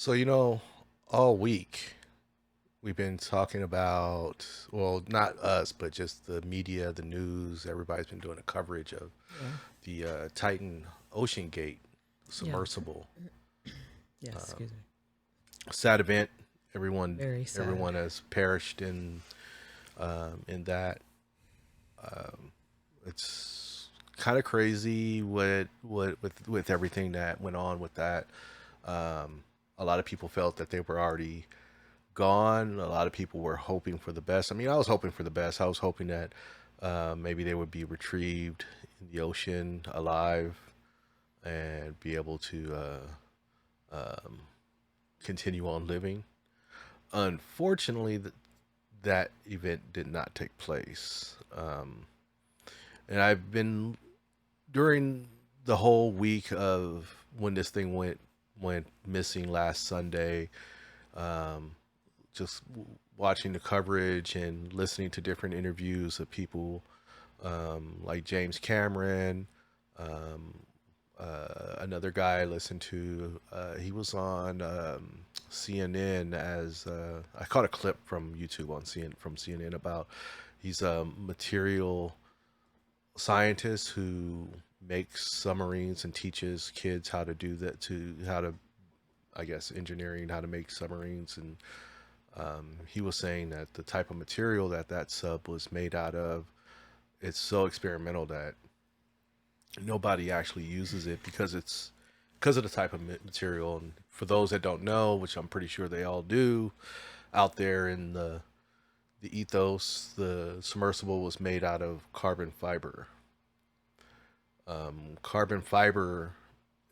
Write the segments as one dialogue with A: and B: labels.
A: So, all week we've been talking about, well, not us, but just the media, the news. Everybody's been doing a coverage of
B: Yeah.
A: the Titan OceanGate
B: Yeah.
A: Submersible.
B: Yes.
A: Um,
B: Excuse me.
A: Sad event. Everyone,
B: Very sad.
A: everyone has perished in that. Um, it's kind of crazy what with everything that went on with that. Um, a lot of people felt that they were already gone. A lot of people were hoping for the best. I mean, I was hoping for the best. I was hoping that maybe they would be retrieved in the ocean alive and be able to um, continue on living. Unfortunately, that event did not take place. And I've been during the whole week of when this thing went missing last Sunday. Um, just watching the coverage and listening to different interviews of people like James Cameron. Um, Another guy I listened to, he was on CNN as I caught a clip from YouTube on CNN about he's a material scientist who makes submarines and teaches kids how to do that to how to I guess engineering how to make submarines and he was saying that the type of material that sub was made out of, it's so experimental that nobody actually uses it because of the type of material. And for those that don't know, which I'm pretty sure they all do, out there in the ethos, the submersible was made out of carbon fiber. Carbon fiber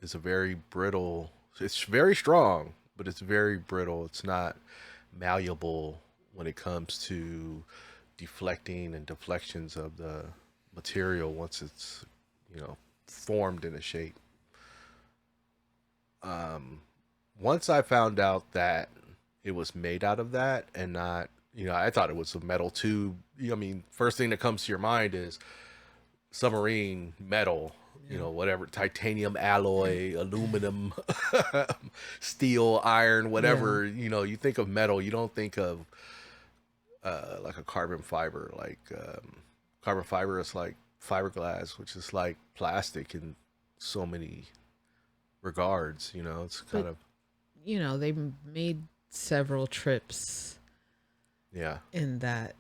A: is a very brittle. It's very strong, but it's very brittle. It's not malleable when it comes to deflecting and deflections of the material once it's formed in a shape. Um, Once I found out that it was made out of that and not, I thought it was a metal tube. I mean, first thing that comes to your mind is submarine metal,
B: Yeah.
A: whatever, titanium alloy, aluminum, steel, iron,
B: Yeah.
A: whatever, you think of metal, you don't think of like a carbon fiber. Like carbon fiber is like fiberglass, which is like plastic in so many regards. It's
B: But
A: kind of
B: they made several trips
A: yeah,
B: in that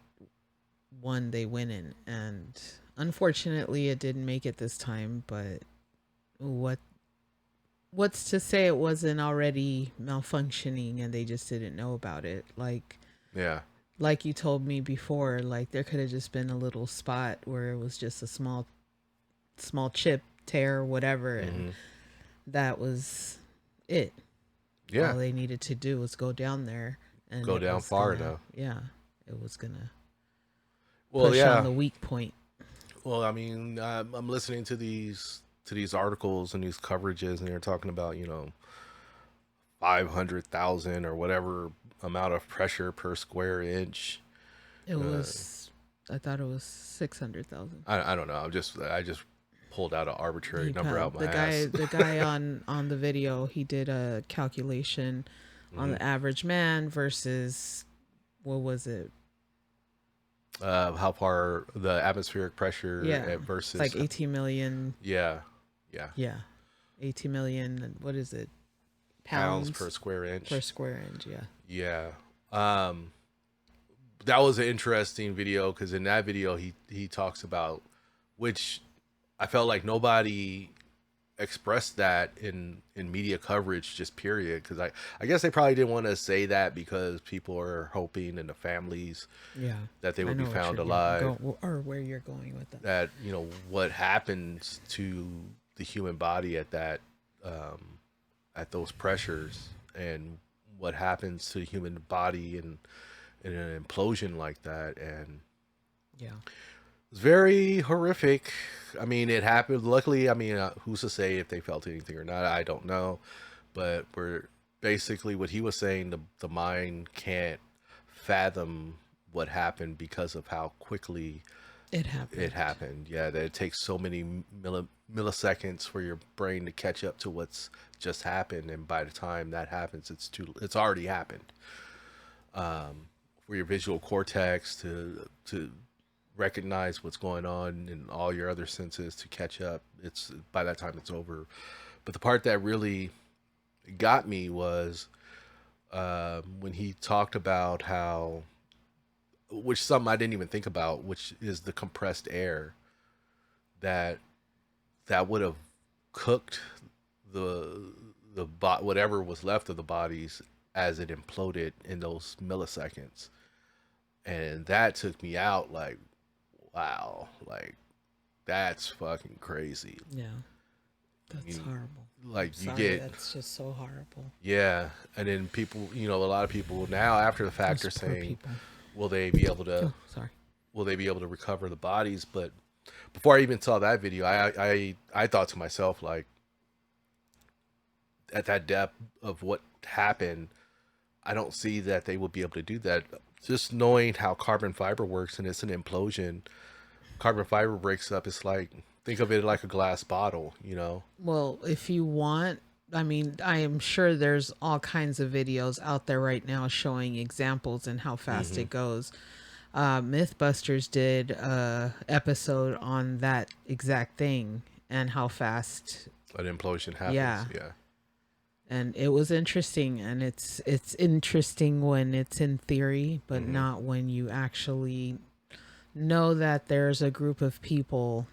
B: one they went in, and unfortunately, it didn't make it this time. But what what's to say it wasn't already malfunctioning and they just didn't know about it?
A: yeah,
B: Like you told me before, like there could have just been a little spot where it was just a small chip tear, whatever, and
A: hmm,
B: that was it.
A: yeah.
B: All they needed to do was go down there, and
A: Go
B: it
A: down
B: was
A: far
B: gonna,
A: enough.
B: yeah, it was gonna
A: Well,
B: push on
A: yeah.
B: the weak point.
A: Well, I mean, I'm listening to these articles and these coverages, and they're talking about 500,000 or whatever amount of pressure per square inch.
B: It
A: Uh,
B: was, I thought it was 600,000.
A: I don't know. I just pulled out an arbitrary
B: He
A: number out my
B: the guy
A: ass.
B: the guy on the video, he did a calculation on
A: Hmm.
B: the average man versus, what was it?
A: How far the atmospheric pressure
B: Yeah, it's like
A: versus
B: 18 million.
A: yeah, yeah,
B: Yeah, 18 million. What is it?
A: pounds per
B: Pounds
A: square
B: per
A: inch.
B: square inch. Yeah.
A: Yeah. Um, that was an interesting video because in that video he talks about which I felt like nobody expressed that in media coverage just period because I guess they probably didn't want to say that because people are hoping and the families
B: Yeah,
A: that they
B: I
A: would be
B: know what
A: found
B: you're
A: alive,
B: go or where you're going with that.
A: that what happens to the human body um, at those pressures and what happens to the human body in an implosion like that. And
B: Yeah.
A: it's very horrific. I mean, it happened. Luckily, I mean, who's to say if they felt anything or not? I don't know. But we're basically what he was saying. The mind can't fathom what happened because of how quickly
B: It
A: it
B: happened.
A: happened. Yeah, that it takes so many milliseconds for your brain to catch up to what's just happened, and by the time that happens, it's already happened. For your visual cortex to recognize what's going on and all your other senses to catch up, it's by that time it's over. But the part that really got me was when he talked about how, which something I didn't even think about, which is the compressed air that would have cooked the whatever was left of the bodies as it imploded in those milliseconds, and that took me out. Like, wow, like that's fucking crazy.
B: Yeah, that's
A: You,
B: horrible. I'm
A: like you
B: sorry,
A: get,
B: that's just so horrible.
A: yeah, and then people, a lot of people now after the fact
B: Those
A: are
B: poor
A: saying,
B: people.
A: will they be able to
B: Oh, sorry.
A: recover the bodies? But before I even saw that video, I thought to myself, like, at that depth of what happened, I don't see that they will be able to do that. Just knowing how carbon fiber works, and it's an implosion. Carbon fiber breaks up. It's like, think of it like a glass bottle, you know.
B: Well, if you want, I mean, I am sure there's all kinds of videos out there right now showing examples and how fast
A: Mm-hmm.
B: it goes. Mythbusters did a episode on that exact thing and how fast.
A: An implosion happens.
B: Yeah,
A: Yeah.
B: and it was interesting, and it's interesting when it's in theory, but
A: Mm-hmm.
B: not when you actually know that there's a group of people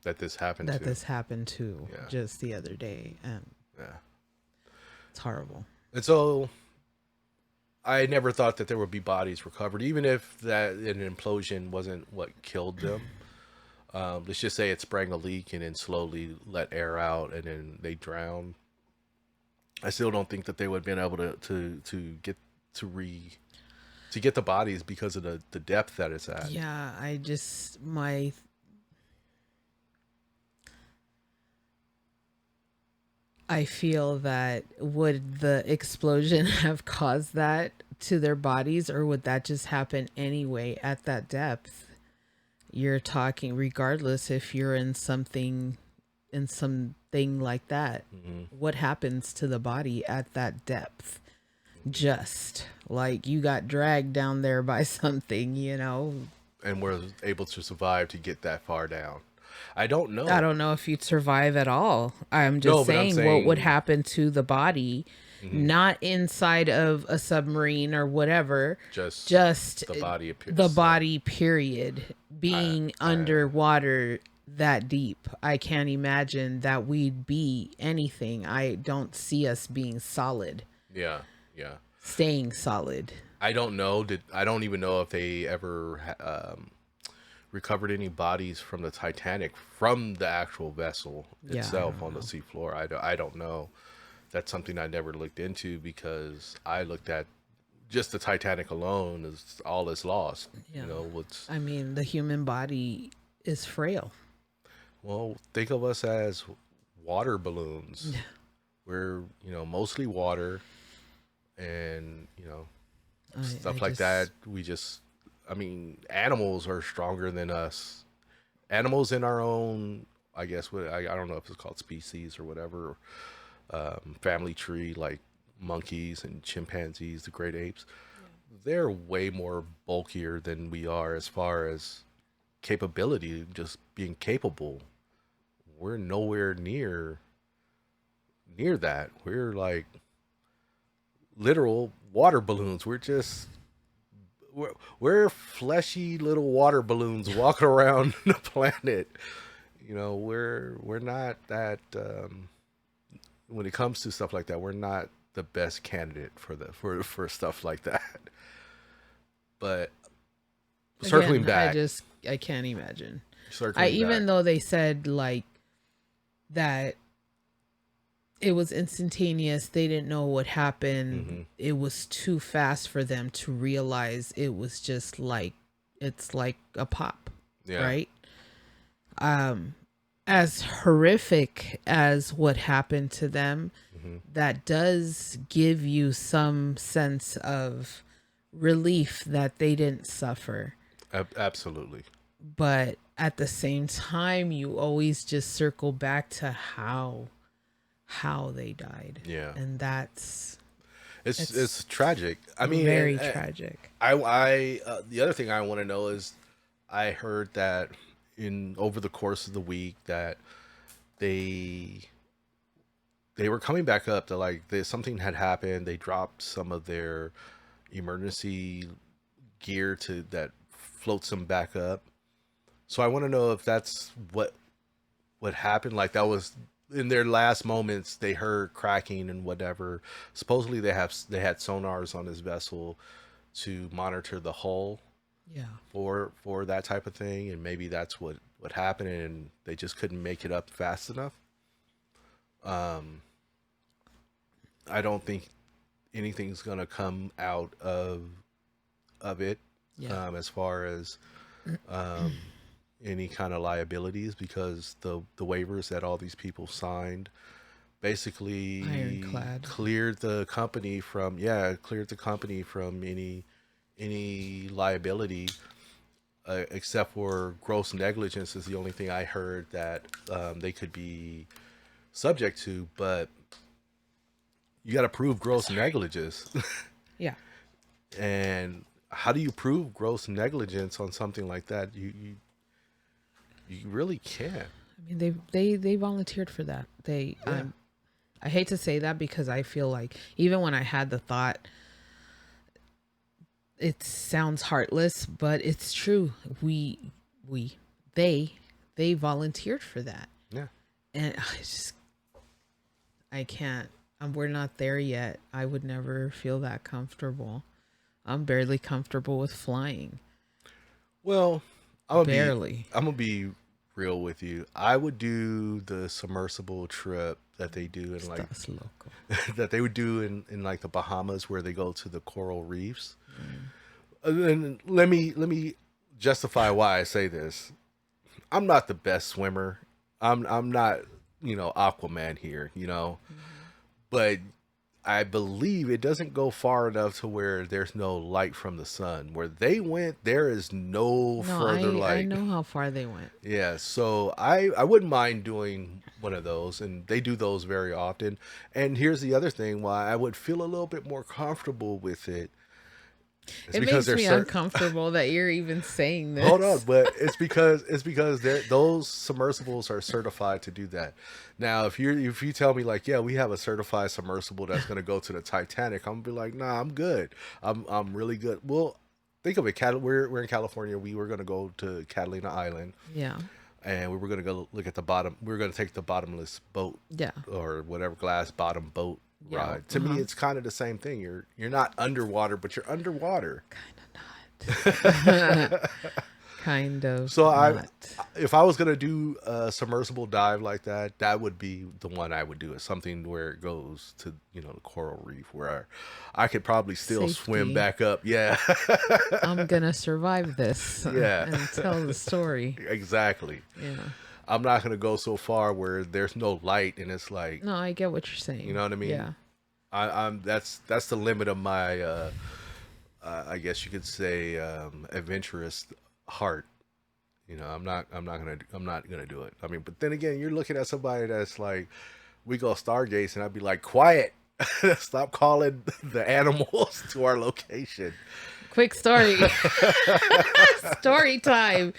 A: That this happened
B: that
A: to.
B: this happened to
A: Yeah.
B: just the other day, and
A: Yeah.
B: it's horrible.
A: And so I never thought that there would be bodies recovered, even if that an implosion wasn't what killed them. Let's just say it sprang a leak and then slowly let air out and then they drowned. I still don't think that they would have been able to get to re to get the bodies because of the depth that it's at.
B: Yeah, I just my I feel that would the explosion have caused that to their bodies, or would that just happen anyway at that depth? You're talking regardless if you're in something like that.
A: Hmm.
B: What happens to the body at that depth? Just like you got dragged down there by something, you know.
A: And were able to survive to get that far down. I don't
B: I
A: know.
B: don't know if you'd survive at all. I'm
A: No,
B: just
A: but I'm
B: saying what would
A: saying.
B: happen to the body,
A: Mhm,
B: not inside of a submarine or whatever,
A: just
B: just
A: the body
B: the
A: appears.
B: body, period,
A: I,
B: being
A: I,
B: underwater that deep. I can't imagine that we'd be anything. I don't see us being solid,
A: yeah, yeah.
B: staying solid.
A: I don't know. I don't even know if they ever recovered any bodies from the Titanic from the actual vessel
B: Yeah, I
A: itself
B: don't
A: on the
B: know.
A: seafloor. I don't know. That's something I never looked into because I looked at just the Titanic alone as all is lost.
B: Yeah.
A: What's
B: I mean, the human body is frail.
A: well, think of us as water balloons.
B: Yeah.
A: We're mostly water, and
B: I
A: stuff like that.
B: just
A: I mean, animals are stronger than us. Animals in our own, I guess, I don't know if it's called species or whatever, family tree, like monkeys and chimpanzees, the great apes. They're way more bulkier than we are as far as capability, just being capable. We're nowhere near that. We're like literal water balloons. We're fleshy little water balloons walking around the planet. We're not that. When it comes to stuff like that, we're not the best candidate for stuff like that. But circling
B: again,
A: back,
B: I can't imagine. I
A: circling back.
B: even though they said like that it was instantaneous, they didn't know what happened.
A: Hmm.
B: It was too fast for them to realize it was just like it's like a pop,
A: Yeah.
B: right? As horrific as what happened to them,
A: Hmm.
B: that does give you some sense of relief that they didn't suffer.
A: Absolutely.
B: but at the same time, you always just circle back to how they died,
A: Yeah.
B: and that's
A: It's
B: it's
A: tragic. I mean,
B: very tragic.
A: the other thing I want to know is, I heard that in over the course of the week that they they were coming back up to, like, something had happened. They dropped some of their emergency gear to that floats them back up. So I want to know if that's what happened. Like, that was in their last moments. They heard cracking and whatever. Supposedly they had sonars on this vessel to monitor the hull
B: Yeah.
A: for that type of thing, and maybe that's what happened, and they just couldn't make it up fast enough. Um, I don't think anything's gonna come out of it,
B: Yeah.
A: as far as um, any kind of liabilities, because the waivers that all these people signed basically
B: Ironclad.
A: cleared the company from any liability, except for gross negligence is the only thing I heard that they could be subject to. But you got to prove gross negligence.
B: Yeah.
A: And how do you prove gross negligence on something like that? You really can't.
B: I mean, they volunteered for that.
A: Yeah.
B: I hate to say that because I feel like even when I had the thought, it sounds heartless, but it's true. We they they volunteered for that,
A: Yeah.
B: and I can't. We're not there yet. I would never feel that comfortable. I'm barely comfortable with flying.
A: Well,
B: Barely.
A: I'm gonna be real with you. I would do the submersible trip that they do in, like,
B: That's local.
A: that they would do in like the Bahamas, where they go to the coral reefs. And let me justify why I say this. I'm not the best swimmer. I'm not, Aquaman here, but I believe it doesn't go far enough to where there's no light from the sun. Where they went, there is no
B: No,
A: further
B: I
A: light.
B: know how far they went.
A: Yeah, so I wouldn't mind doing one of those, and they do those very often. And here's the other thing why I would feel a little bit more comfortable with it. It's
B: It
A: because
B: makes
A: they're
B: me uncomfortable that you're even saying
A: Hold on,
B: this.
A: but it's because those submersibles are certified to do that. Now, if you tell me, like, yeah, we have a certified submersible that's going to go to the Titanic, I'm gonna be like, nah, I'm good. I'm really good. Well, think of it. We're in California. We were going to go to Catalina Island,
B: Yeah.
A: and we were going to go look at the bottom. We were going to take the bottomless boat,
B: Yeah.
A: or whatever, glass bottom boat
B: Yeah.
A: ride. To me, it's kind of the same thing. You're not underwater, but you're underwater.
B: Kind of not. Kind of
A: So
B: not.
A: if I was gonna do a submersible dive like that, that would be the one I would do. It's something where it goes to, the coral reef, where I could probably still swim
B: Safety.
A: back up. Yeah,
B: I'm gonna survive this
A: yeah,
B: and tell the story.
A: exactly.
B: Yeah.
A: I'm not gonna go so far where there's no light and it's like,
B: No, I get what you're saying.
A: you know what I mean?
B: Yeah.
A: I'm that's the limit of my I guess you could say, adventurous heart. I'm not gonna do it. I mean, but then again, you're looking at somebody that's like, we go Stargates, and I'd be like, quiet, stop calling the animals to our location.
B: Quick story. Story time.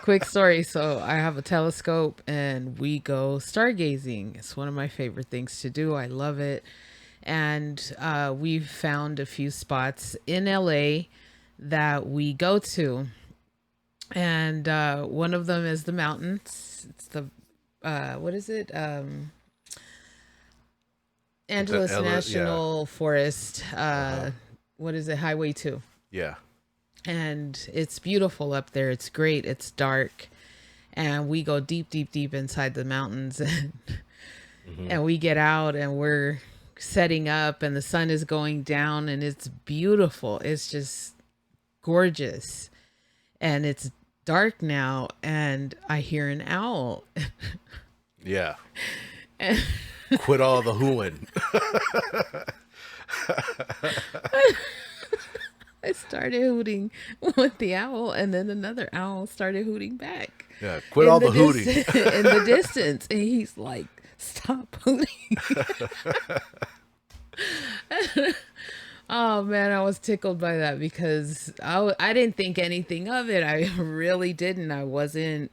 B: Quick story. So I have a telescope and we go stargazing. It's one of my favorite things to do. I love it. And we've found a few spots in LA that we go to. And one of them is the mountains. It's the, what is it? Angeles
A: Yeah.
B: National Forest. What is it? Highway 2.
A: Yeah.
B: And it's beautiful up there. It's great. It's dark. And we go deep, deep, deep inside the mountains. And we get out and we're setting up and the sun is going down and it's beautiful. It's just gorgeous. And it's dark now and I hear an owl.
A: Yeah.
B: And
A: Quit all the hooing.
B: I started hooting with the owl, and then another owl started hooting back.
A: Yeah, quit all the hooting.
B: In the distance. And he's like, stop hooting. Oh man, I was tickled by that because I didn't think anything of it. I really didn't. I wasn't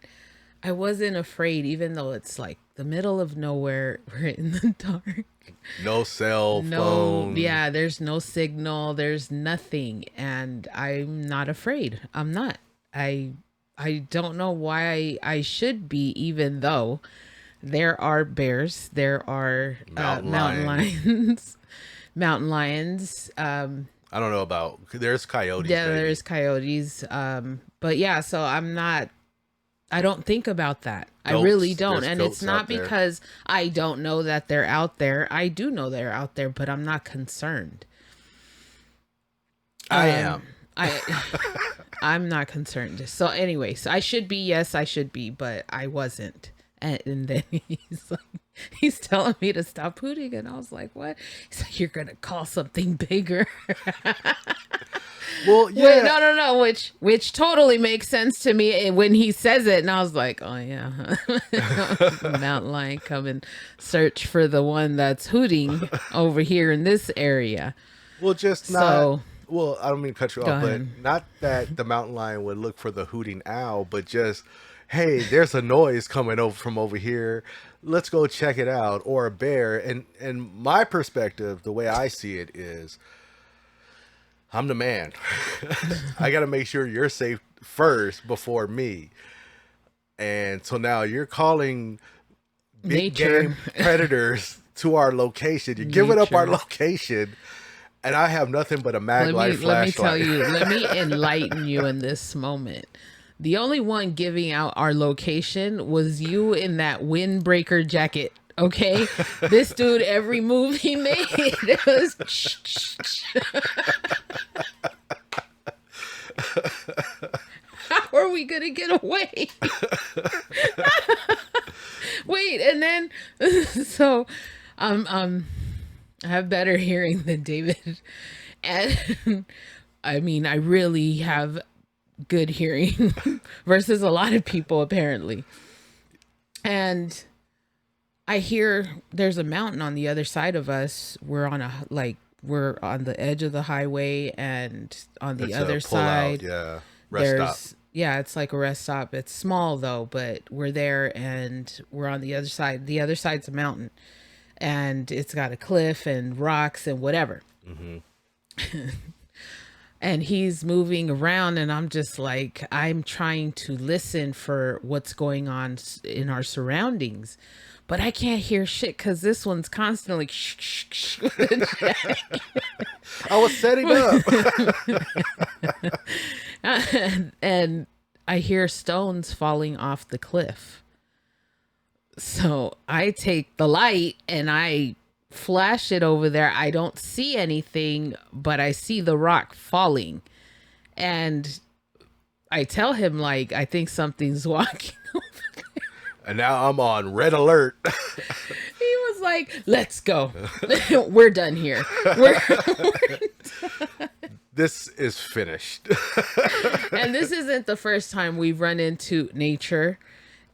B: afraid, even though it's like the middle of nowhere. We're in the dark.
A: No cell phone.
B: Yeah, there's no signal. There's nothing, and I'm not afraid. I'm not. I don't know why I should be, even though there are bears, there are mountain lions, mountain lions.
A: I don't know about. There's coyotes.
B: Yeah,
A: maybe.
B: there's coyotes. But yeah, so I'm not. I don't think about that.
A: Goats.
B: I really don't.
A: There's
B: And
A: goats
B: it's not
A: out there.
B: because I don't know that they're out there. I do know they're out there, but I'm not concerned.
A: I am.
B: I'm not concerned. So anyways, I should be. Yes, I should be, but I wasn't. And then he's telling me to stop hooting, and I was like, "What?" He's like, "You're gonna call something bigger."
A: Well, yeah.
B: Wait, no. Which totally makes sense to me when he says it, and I was like, "Oh yeah, mountain lion, come and search for the one that's hooting over here in this area."
A: Well, just not.
B: So,
A: Well, I don't mean to cut you
B: Go
A: off, but
B: ahead.
A: not that the mountain lion would look for the hooting owl, but just, hey, there's a noise coming over from over here. Let's go check it out. Or a bear. And my perspective, the way I see it is, I'm the man. I got to make sure you're safe first before me. And so now you're calling big
B: Nature.
A: game predators to our location. You're giving up our
B: Nature.
A: location. And I have nothing but a mag light
B: let me
A: flashlight.
B: tell you, let me enlighten you in this moment. The only one giving out our location was you in that windbreaker jacket. Okay, this dude, every move he made, it was. How are we gonna get away? Wait, and then so, I have better hearing than David, and I mean, I really have good hearing versus a lot of people apparently, and I hear there's a mountain on the other side of us. We're on the edge of the highway, and on the
A: It's
B: other
A: a pull out,
B: side,
A: yeah. Rest stop.
B: yeah, it's like a rest stop. It's small though, but we're there, and we're on the other side. The other side's a mountain, and it's got a cliff and rocks and whatever. And he's moving around, and I'm just like, I'm trying to listen for what's going on in our surroundings, but I can't hear shit because this one's constantly shh, shh, shh, with the jack.
A: I was setting up.
B: And I hear stones falling off the cliff. So I take the light and I flash it over there. I don't see anything, but I see the rock falling. And I tell him, like, I think something's walking over there.
A: And now I'm on red alert.
B: He was like, let's go. We're done here.
A: This is finished.
B: And this isn't the first time we've run into nature.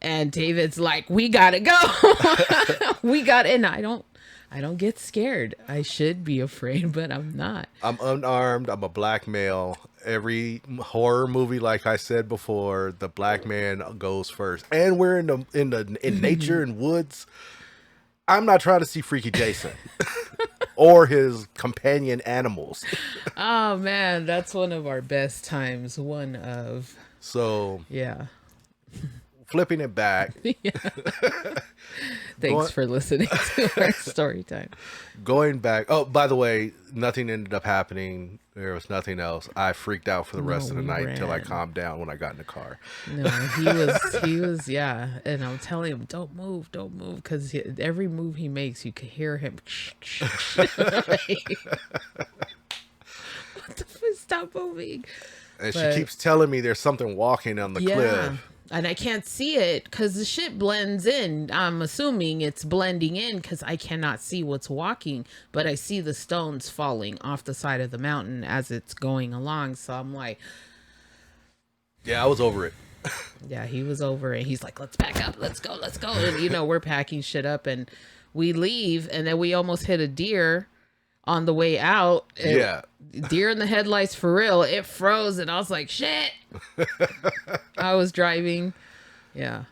B: And David's like, we gotta go. And I don't get scared. I should be afraid, but I'm not.
A: I'm unarmed. I'm a black male. Every horror movie, like I said before, the black man goes first. And we're in nature and woods. I'm not trying to see Freaky Jason or his companion animals.
B: Oh man, that's one of our best times.
A: So
B: Yeah.
A: flipping it back,
B: Thanks for listening to our story time.
A: going back. Oh, by the way, nothing ended up happening. There was nothing else. I freaked out for the rest of the
B: we
A: night until I
B: ran.
A: calmed down when I got in the car.
B: No, he was, yeah. And I'm telling him, don't move, because every move he makes, you can hear him. What the fuck? Stop moving.
A: And
B: But-
A: she keeps telling me there's something walking on the cliff.
B: And I can't see it because the shit blends in. I'm assuming it's blending in because I cannot see what's walking, but I see the stones falling off the side of the mountain as it's going along. So I'm like,
A: Yeah, I was over it.
B: yeah, he was over it. He's like, let's pack up, let's go, let's go. And we're packing shit up and we leave, and then we almost hit a deer on the way out.
A: Yeah.
B: Deer in the headlights for real. It froze, and I was like, shit. I was driving. Yeah.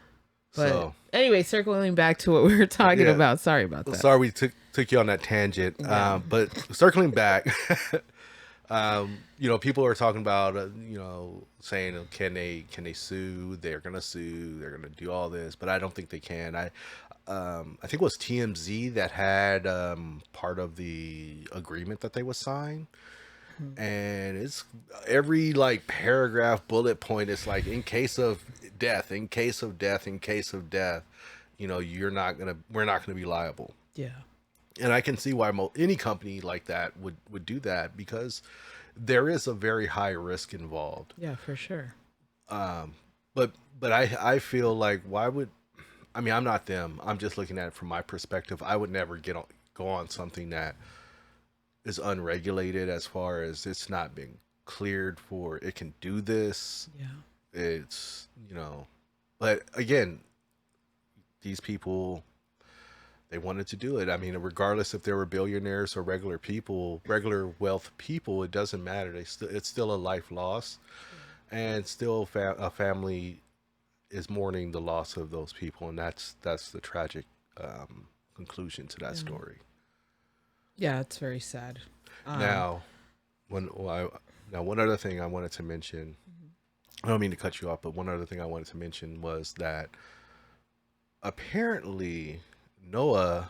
B: But
A: So
B: anyway, circling back to what we were talking about. Sorry about that.
A: Sorry we took you on that tangent.
B: Yeah.
A: But circling back, people are talking about, saying, can they sue? They're gonna sue. They're gonna do all this, but I don't think they can. I think it was TMZ that had part of the agreement that they would sign, and it's every like paragraph, bullet point. It's like, in case of death, in case of death, in case of death, we're not gonna be liable.
B: Yeah.
A: And I can see why any company like that would do that, because there is a very high risk involved.
B: Yeah, for sure.
A: But I feel like, why would, I mean, I'm not them. I'm just looking at it from my perspective. I would never go on something that is unregulated, as far as it's not being cleared for it can do this.
B: Yeah.
A: It's, but again, these people, they wanted to do it. I mean, regardless if they were billionaires or regular people, regular wealth people, it doesn't matter. It's still a life loss, and still a family is mourning the loss of those people, and that's the tragic conclusion to that story.
B: Yeah, it's very sad.
A: Now, one other thing I wanted to mention. I don't mean to cut you off, but one other thing I wanted to mention was that apparently NOAA,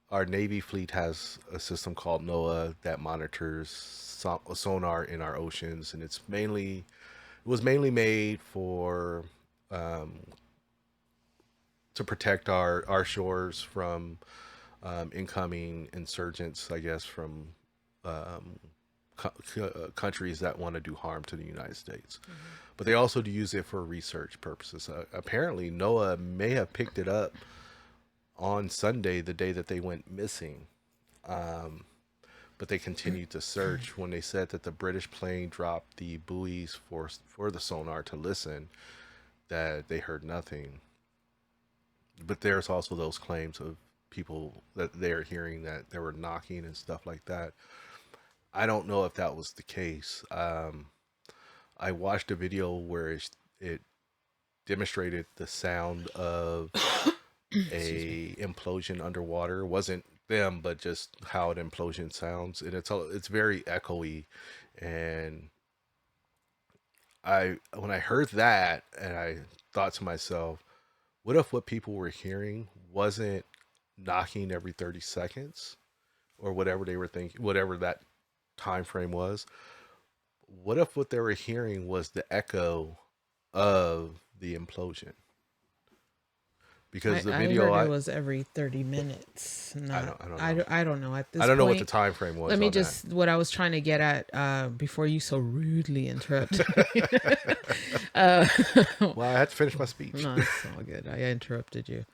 A: our Navy fleet has a system called NOAA that monitors sonar in our oceans, and it was mainly made for to protect our shores from incoming insurgents, I guess, from countries that want to do harm to the United States. But they also do use it for research purposes. Apparently, NOAA may have picked it up on Sunday, the day that they went missing. But they continued to search. When they said that the British plane dropped the buoys for the sonar to listen, that they heard nothing. But there's also those claims of people that they're hearing that they were knocking and stuff like that. I don't know if that was the case. I watched a video where it demonstrated the sound of a implosion underwater. It wasn't them, but just how an implosion sounds, and it's very echoey. And when I heard that, and I thought to myself, what if what people were hearing wasn't knocking every 30 seconds or whatever they were thinking, whatever that time frame was? What if what they were hearing was the echo of the implosion? Because the video
B: I heard it was every 30 minutes. Not, I don't know at this
A: I don't know what
B: point.
A: the time frame was.
B: Let me just, what I was trying to get at before you so rudely interrupted me.
A: Well, I had to finish my speech.
B: No, it's all good. I interrupted you.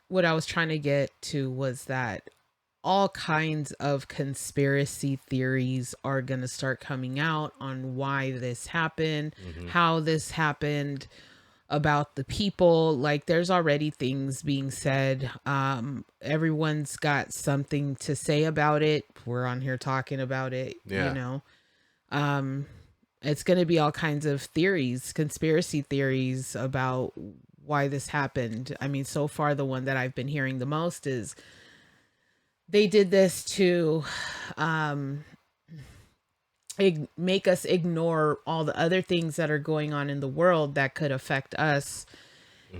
B: What I was trying to get to was that all kinds of conspiracy theories are going to start coming out on why this happened, how this happened, about the people. Like, there's already things being said. Everyone's got something to say about it. We're on here talking about it.
A: Yeah.
B: It's going to be all kinds of theories, conspiracy theories about why this happened. I mean, so far the one that I've been hearing the most is they did this to make us ignore all the other things that are going on in the world that could affect us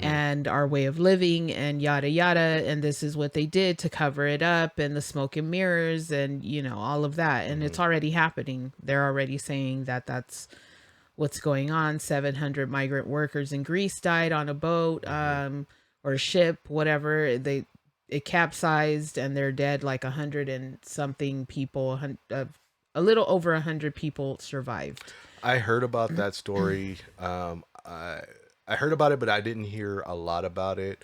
B: and our way of living and yada yada. And this is what they did to cover it up, and the smoke and mirrors and all of that. And it's already happening. They're already saying that that's what's going on. 700 migrant workers in Greece died on a boat or a ship, whatever. It capsized, and they're dead. Like 100 and something people, a little over 100 people survived.
A: I heard about that story. I heard about it, but I didn't hear a lot about it.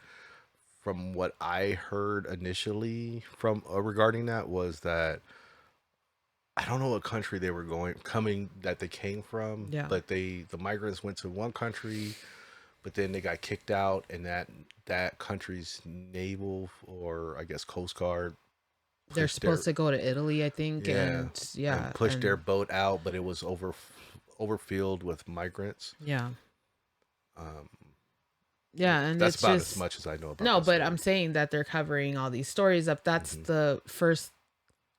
A: From what I heard initially from regarding that was that I don't know what country they were coming that they came from,
B: Yeah.
A: but the migrants went to one country, but then they got kicked out, and that country's naval or I guess Coast Guard
B: They're
A: pushed their
B: supposed to go to Italy, I think,
A: yeah
B: and yeah,
A: and pushed their
B: and
A: boat out, but it was overfilled with migrants.
B: yeah.
A: Um,
B: Yeah, and
A: that's
B: it's
A: about as
B: just
A: much as I know about
B: no,
A: that
B: but
A: story.
B: I'm saying that they're covering all these stories up. That's
A: Hmm.
B: the first,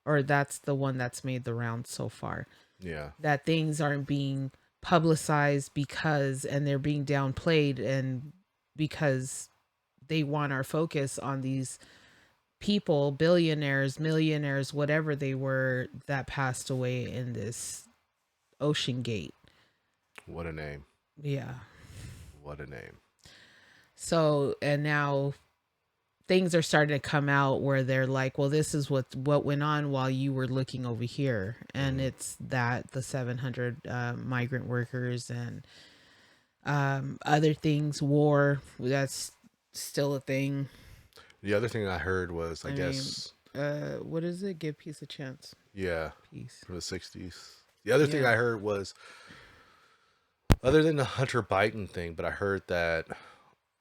B: or that's the one that's made the round so far.
A: Yeah,
B: That things aren't being publicized because, and they're being downplayed, and because they want our focus on these people, billionaires, millionaires, whatever they were, that passed away in this Ocean Gate.
A: what a name!
B: Yeah.
A: What a name!
B: So, and now things are starting to come out where they're like, well, this is what went on while you were looking over here, and
A: Mhm.
B: it's that the 700 migrant workers and other things, war, that's still a thing.
A: The other thing I heard was, I
B: I mean,
A: guess,
B: what is it? Give peace a chance.
A: yeah,
B: Peace.
A: from the '60s. The other thing
B: Yeah.
A: I heard was, other than the Hunter Biden thing, but I heard that,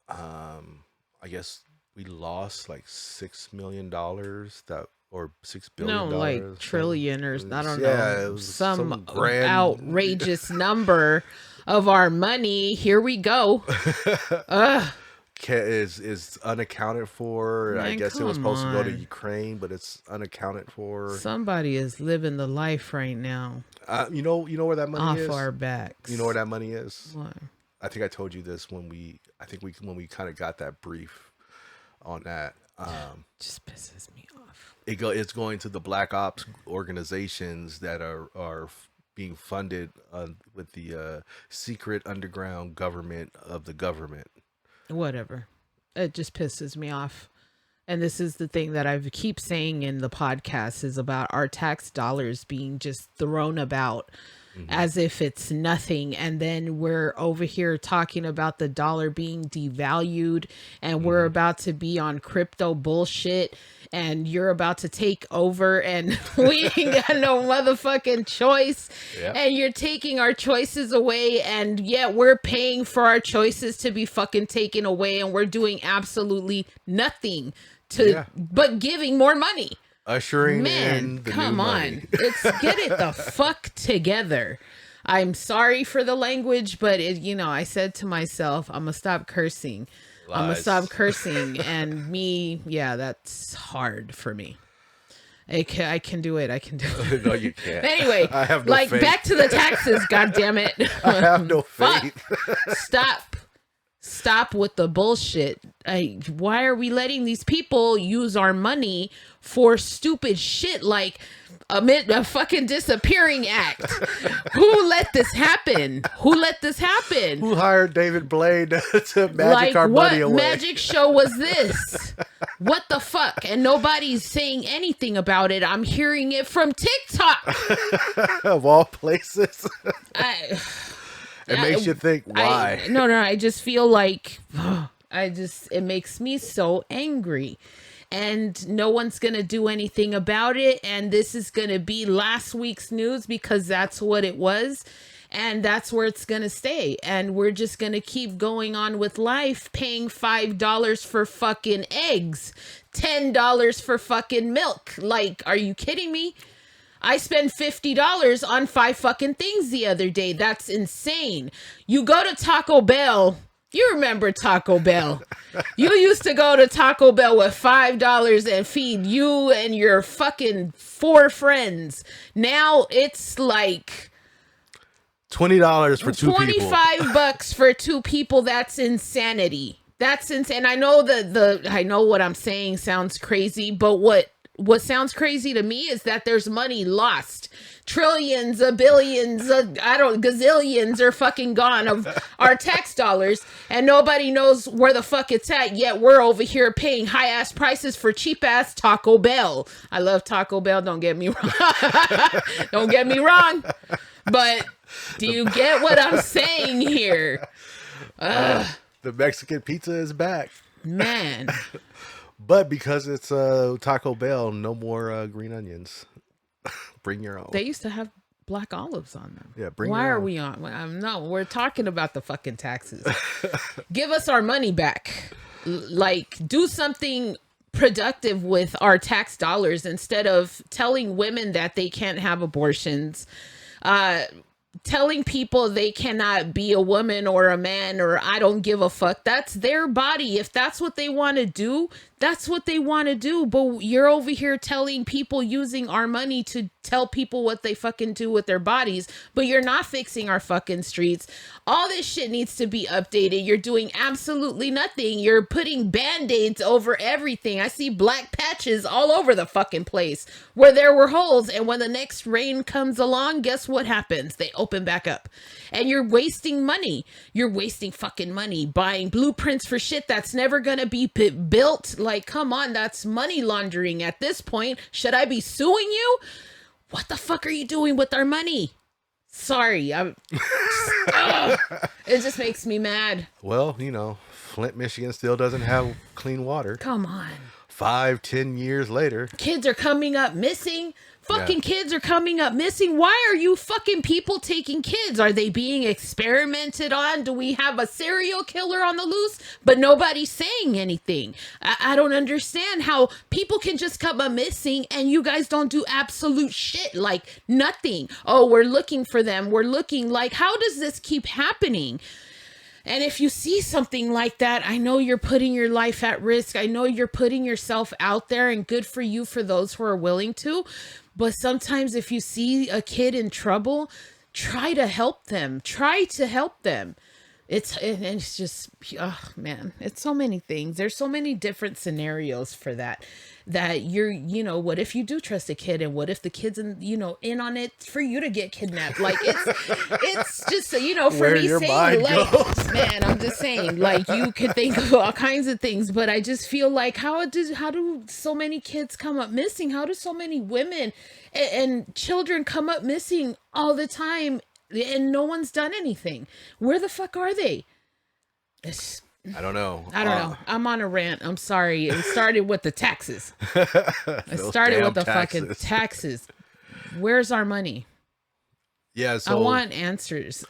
A: I guess we lost like $6 million that, or $6 billion.
B: No, like trillion or I don't
A: Yeah,
B: know,
A: it was
B: some
A: some grand.
B: outrageous number of our money. Here we go. Ugh.
A: Is unaccounted for. I
B: Man,
A: guess it was
B: come
A: supposed to go to
B: on.
A: Ukraine, but it's unaccounted for.
B: Somebody is living the life right now
A: You know where that money
B: off
A: is.
B: our backs.
A: You know where that money is.
B: Why?
A: I think I told you this when we kind of got that brief on that.
B: Just pisses me off.
A: It's going to the black ops organizations that are being funded with the secret underground government of the government.
B: Whatever. It just pisses me off. And this is the thing that I keep saying in the podcast is about our tax dollars being just thrown about as if it's nothing. And then we're over here talking about the dollar being devalued and we're about to be on crypto bullshit and you're about to take over and we ain't got no motherfucking choice.
A: Yep.
B: And you're taking our choices away and yet we're paying for our choices to be fucking taken away and we're doing absolutely nothing but giving more money.
A: Ushering in
B: Man,
A: the
B: come
A: new
B: on.
A: money.
B: It's get it the fuck together. I'm sorry for the language, but I said to myself, I'm gonna stop cursing. I'm gonna
A: Lies.
B: stop cursing, and that's hard for me. I can do it. I can do it.
A: No, you can't.
B: Anyway,
A: I have no faith.
B: back to the taxes. God damn it!
A: I have no
B: Fuck.
A: faith.
B: Stop with the bullshit. Why are we letting these people use our money for stupid shit like a fucking disappearing act? Who let this happen?
A: Who hired David Blaine to magic
B: Like,
A: our
B: what
A: money away?
B: magic show was this? What the fuck? And nobody's saying anything about it. I'm hearing it from TikTok.
A: Of all places.
B: I,
A: It makes you think, why?
B: I just feel like it makes me so angry. And no one's going to do anything about it. And this is going to be last week's news because that's what it was. And that's where it's going to stay. And we're just going to keep going on with life, paying $5 for fucking eggs, $10 for fucking milk. Like, are you kidding me? I spent $50 on 5 fucking things the other day. That's insane. You go to Taco Bell. You remember Taco Bell. You used to go to Taco Bell with $5 and feed you and your fucking 4 friends. Now it's like
A: $20 for 2 people.
B: $25 for 2 people. That's insanity. That's insane. I know I know what I'm saying sounds crazy, but what sounds crazy to me is that there's money lost. Trillions, billions, gazillions are fucking gone of our tax dollars and nobody knows where the fuck it's at, yet we're over here paying high ass prices for cheap ass Taco Bell. I love Taco Bell, don't get me wrong. Don't get me wrong. But Do
A: The,
B: you get what I'm saying here?
A: the Mexican pizza is back.
B: Man,
A: But because it's Taco Bell, no more green onions. Bring your own.
B: they used to have black olives on them.
A: Yeah, bring
B: Why
A: your
B: are
A: own.
B: we on? No, we're talking about the fucking taxes. Give us our money back. Like, do something productive with our tax dollars instead of telling women that they can't have abortions. Uh, Telling people they cannot be a woman or a man or I don't give a fuck. That's their body. If that's what they want to do, that's what they want to do. But you're over here telling people, using our money to tell people what they fucking do with their bodies, but you're not fixing our fucking streets. All this shit needs to be updated. You're doing absolutely nothing. You're putting band-aids over everything. I see black patches all over the fucking place where there were holes, and when the next rain comes along, guess what happens? They open back up. And you're wasting money. You're wasting fucking money buying blueprints for shit that's never gonna be built. Like, come on, that's money laundering at this point. Should I be suing you? What the fuck are you doing with our money? Sorry, it just makes me mad.
A: Well, Flint, Michigan still doesn't have clean water.
B: Come on.
A: 5-10 years later.
B: Kids are coming up missing. Fucking
A: Yeah.
B: kids are coming up missing. Why are you fucking people taking kids? Are they being experimented on? Do we have a serial killer on the loose? But nobody's saying anything. I don't understand how people can just come up missing and you guys don't do absolute shit. Like nothing. Oh, we're looking for them. We're looking. Like, how does this keep happening? And if you see something like that, I know you're putting your life at risk. I know you're putting yourself out there, and good for you for those who are willing to. But sometimes if you see a kid in trouble, try to help them. Try to help them. It's just, oh man, it's so many things. There's so many different scenarios for that what if you do trust a kid, and what if the kid's in on it for you to get kidnapped? Like it's just, for
A: Where
B: me
A: your
B: saying,
A: mind
B: like,
A: goes.
B: man, I'm just saying, like, you could think of all kinds of things, but I just feel like how do so many kids come up missing? How do so many women and children come up missing all the time? And no one's done anything. Where the fuck are they?
A: I don't know.
B: I don't know. I'm on a rant. I'm sorry. It started with the taxes. It
A: Those
B: started
A: damn
B: with the fucking taxes. Where's our money?
A: Yeah, so
B: I want answers.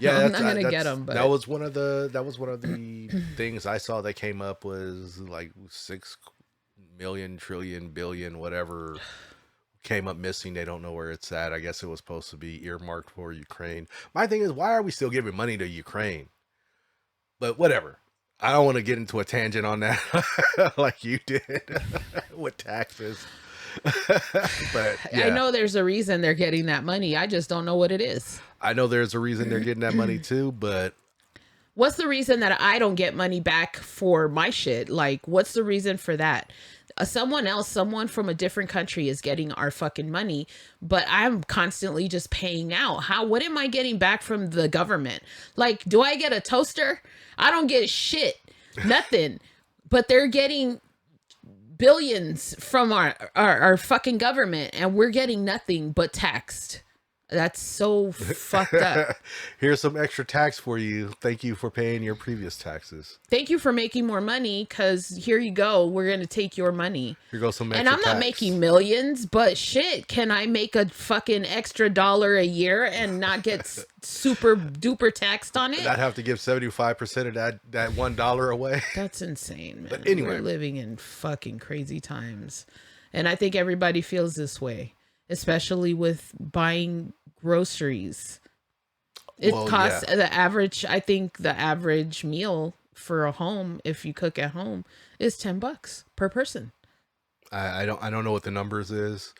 A: yeah,
B: I'm not gonna get them. But
A: that was one of the things I saw that came up was like 6 million, trillion, billion, whatever came up missing. They don't know where it's at. I guess it was supposed to be earmarked for Ukraine. My thing is, why are we still giving money to Ukraine? But whatever. I don't want to get into a tangent on that like you did with taxes. But yeah.
B: I know there's a reason they're getting that money. I just don't know what it is.
A: I know there's a reason they're getting that money too, but
B: what's the reason that I don't get money back for my shit? Like, what's the reason for that? Someone from a different country is getting our fucking money, but I'm constantly just paying out. What am I getting back from the government? Like, do I get a toaster? I don't get shit, nothing, but they're getting billions from our fucking government, and we're getting nothing but taxed. That's so fucked up.
A: Here's some extra tax for you. Thank you for paying your previous taxes.
B: Thank you for making more money, because here you go. We're going to take your money.
A: Here goes some extra
B: And I'm not
A: tax.
B: making millions, but shit, can I make a fucking extra $1 a year and not get super duper taxed on it?
A: And I'd have to give 75% of that $1 away.
B: That's insane, man.
A: But anyway.
B: We're living in fucking crazy times. And I think everybody feels this way, especially with buying groceries. It costs the average, I think the average meal for a home, if you cook at home, is $10 per person.
A: I don't know what the numbers is,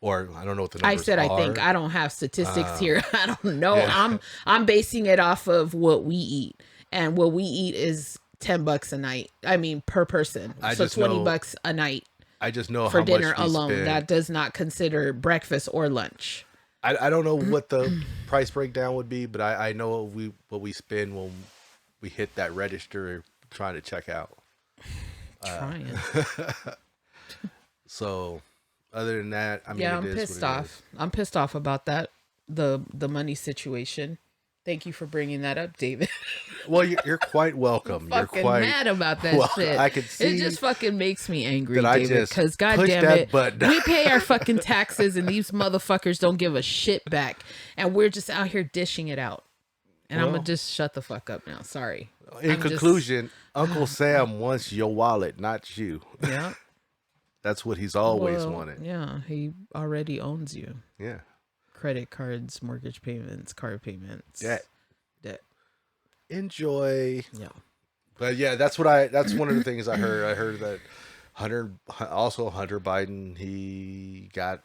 A: or I don't know what the numbers
B: I
A: are.
B: think I don't have statistics here. I don't know.
A: Yeah.
B: I'm basing it off of what we eat, and what we eat is $10 a night. I mean, per person. So $20 a night.
A: I just know
B: for
A: how
B: dinner
A: much we
B: alone.
A: spend.
B: That does not consider breakfast or lunch.
A: I don't know what the price breakdown would be, but I know what we spend when we hit that register trying to check out.
B: Trying.
A: So other than that, I mean,
B: yeah, I'm pissed off. I'm pissed off about that. the money situation. Thank you for bringing that up, David.
A: Well, you're quite
B: I'm
A: welcome. You're
B: fucking
A: quite
B: mad about that
A: welcome.
B: shit.
A: I can
B: It
A: see
B: just fucking makes me
A: that
B: angry,
A: I
B: David,
A: just
B: because
A: pushed
B: goddamn
A: that
B: it,
A: button.
B: we pay our fucking taxes and these motherfuckers don't give a shit back. And we're just out here dishing it out. And I'm gonna
A: Well,
B: just shut the fuck up now. Sorry.
A: in
B: I'm just
A: conclusion, Uncle Sam wants your wallet, not you.
B: yeah.
A: That's what he's always
B: Well,
A: wanted.
B: yeah, he already owns you.
A: Yeah.
B: Credit cards, mortgage payments, car payments,
A: Debt.
B: debt.
A: Enjoy.
B: Yeah.
A: But yeah, that's one of the things I heard. I heard that Hunter Biden, he got,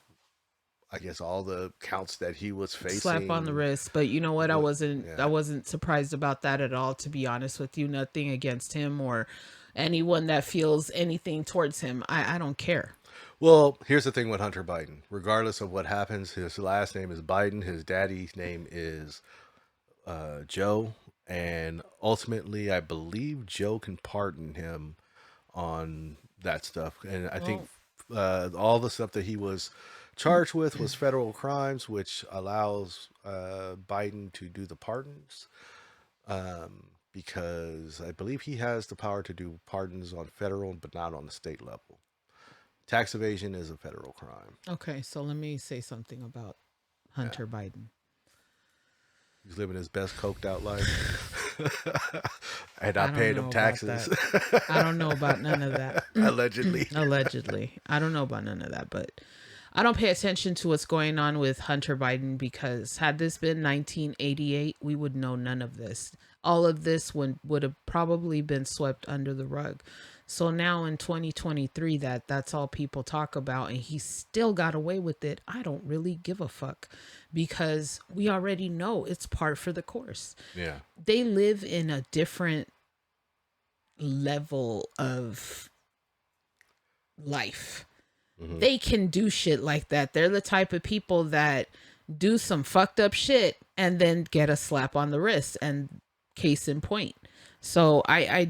A: I guess, all the counts that he was facing.
B: Slap on the wrist, but you know what? I
A: Yeah.
B: wasn't surprised about that at all, to be honest with you. Nothing against him or anyone that feels anything towards him. I don't care.
A: Well, here's the thing with Hunter Biden. Regardless of what happens, his last name is Biden. His daddy's name is Joe, and ultimately, I believe Joe can pardon him on that stuff. And I think all the stuff that he was charged with was federal crimes, which allows Biden to do the pardons. Because I believe he has the power to do pardons on federal, but not on the state level. Tax evasion is a federal crime.
B: Okay, so let me say something about Hunter Biden.
A: He's living his best coked out life. And
B: I
A: not
B: don't
A: paying
B: know
A: them
B: about
A: taxes.
B: that. I don't know about none of that.
A: Allegedly.
B: Allegedly. I don't know about none of that, but I don't pay attention to what's going on with Hunter Biden, because had this been 1988, we would know none of this. All of this would have probably been swept under the rug. So now in 2023, that's all people talk about, and he still got away with it. I don't really give a fuck, because we already know it's par for the course.
A: Yeah.
B: They live in a different level of life.
A: Mm-hmm.
B: They can do shit like that. They're the type of people that do some fucked up shit and then get a slap on the wrist, and case in point. So I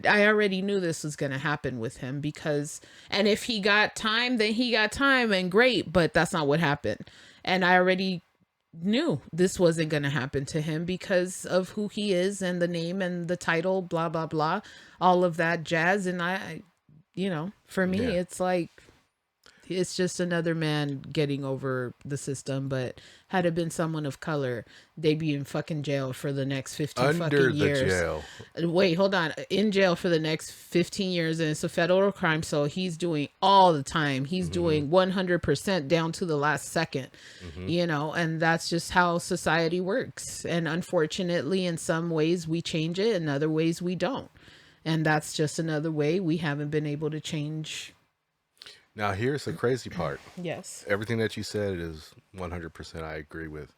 B: already knew this was going to happen with him, because, and if he got time, then he got time, and great, but that's not what happened. And I already knew this wasn't going to happen to him because of who he is and the name and the title, blah, blah, blah, all of that jazz. And for me, it's like, it's just another man getting over the system. But had it been someone of color, they'd be in fucking jail for the next 15
A: Under
B: fucking
A: the
B: years.
A: jail.
B: Wait, hold on. In jail for the next 15 years, and it's a federal crime, so he's doing all the time. He's doing 100% down to the last second, and that's just how society works. And unfortunately, in some ways we change it, in other ways we don't. And that's just another way we haven't been able to change.
A: Now, here's the crazy part.
B: Yes.
A: Everything that you said is 100% I agree with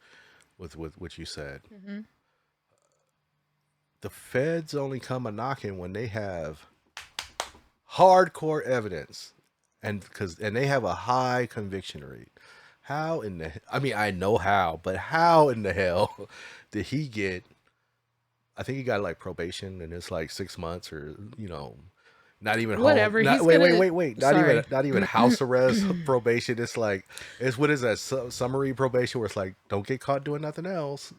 A: what you said.
B: Mm-hmm.
A: The feds only come a knocking when they have hardcore evidence, and they have a high conviction rate. I know how, but how in the hell did he get? I think he got like probation, and it's like 6 months, or not even
B: whatever.
A: Home. Wait. Not even house arrest probation. It's what is that summary probation, where it's like, don't get caught doing nothing else.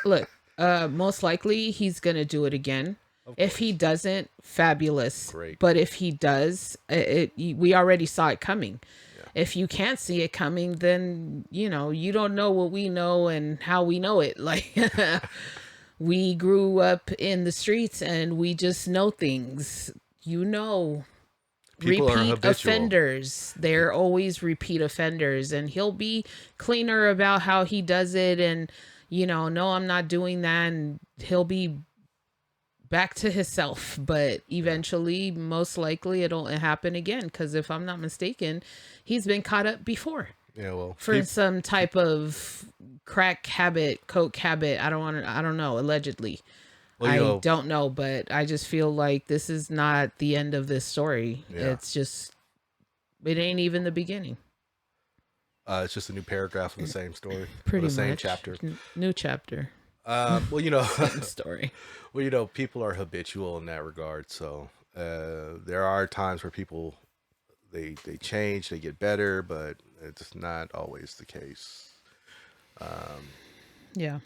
B: Look, most likely he's gonna do it again. If he doesn't, fabulous.
A: Great.
B: But if he does, we already saw it coming. Yeah. If you can't see it coming, then you don't know what we know and how we know it. Like we grew up in the streets and we just know things. People repeat offenders. They're always repeat offenders, and he'll be cleaner about how he does it, and no, I'm not doing that, and he'll be back to himself. But eventually, most likely, it'll happen again, because if I'm not mistaken, he's been caught up before.
A: Yeah, well,
B: for some type of crack habit, coke habit. I don't know, allegedly. Well, I don't know, but I just feel like this is not the end of this story. Yeah. It's just, it ain't even the beginning.
A: It's just a new paragraph of the same story.
B: Pretty
A: much.
B: Same
A: chapter.
B: New chapter.
A: Same
B: story.
A: Well, people are habitual in that regard. So there are times where people, they change, they get better, but it's not always the case. Um,
B: Yeah.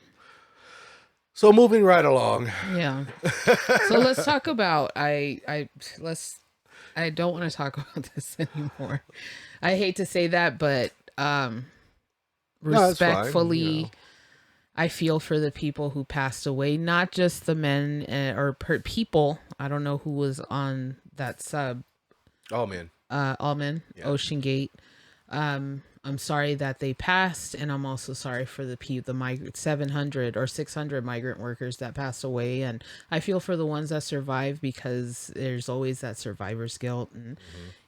A: so moving right along.
B: Yeah. So let's talk about let's I don't want to talk about this anymore. I hate to say that, but
A: No, it's fine. You
B: respectfully,
A: know.
B: I feel for the people who passed away, not just the men people. I don't know who was on that sub.
A: Oh man.
B: All men,
A: Yeah.
B: OceanGate. I'm sorry that they passed, and I'm also sorry for the migrant 700 or 600 migrant workers that passed away. And I feel for the ones that survived because there's always that survivor's guilt, and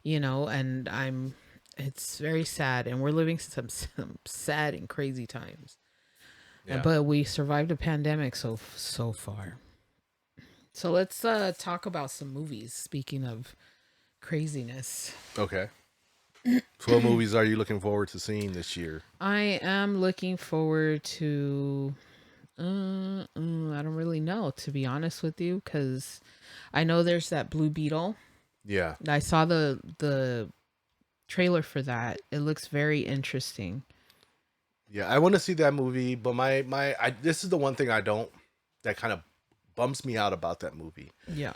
A: Hmm.
B: and it's very sad, and we're living some sad and crazy times.
A: Yeah.
B: But we survived a pandemic so far. So let's talk about some movies. Speaking of craziness,
A: Okay. So what movies are you looking forward to seeing this year?
B: I am looking forward to. I don't really know, to be honest with you, because I know there's that Blue Beetle.
A: Yeah.
B: I saw the trailer for that. It looks very interesting.
A: Yeah, I want to see that movie, but this is the one thing I don't that kind of bumps me out about that movie.
B: Yeah.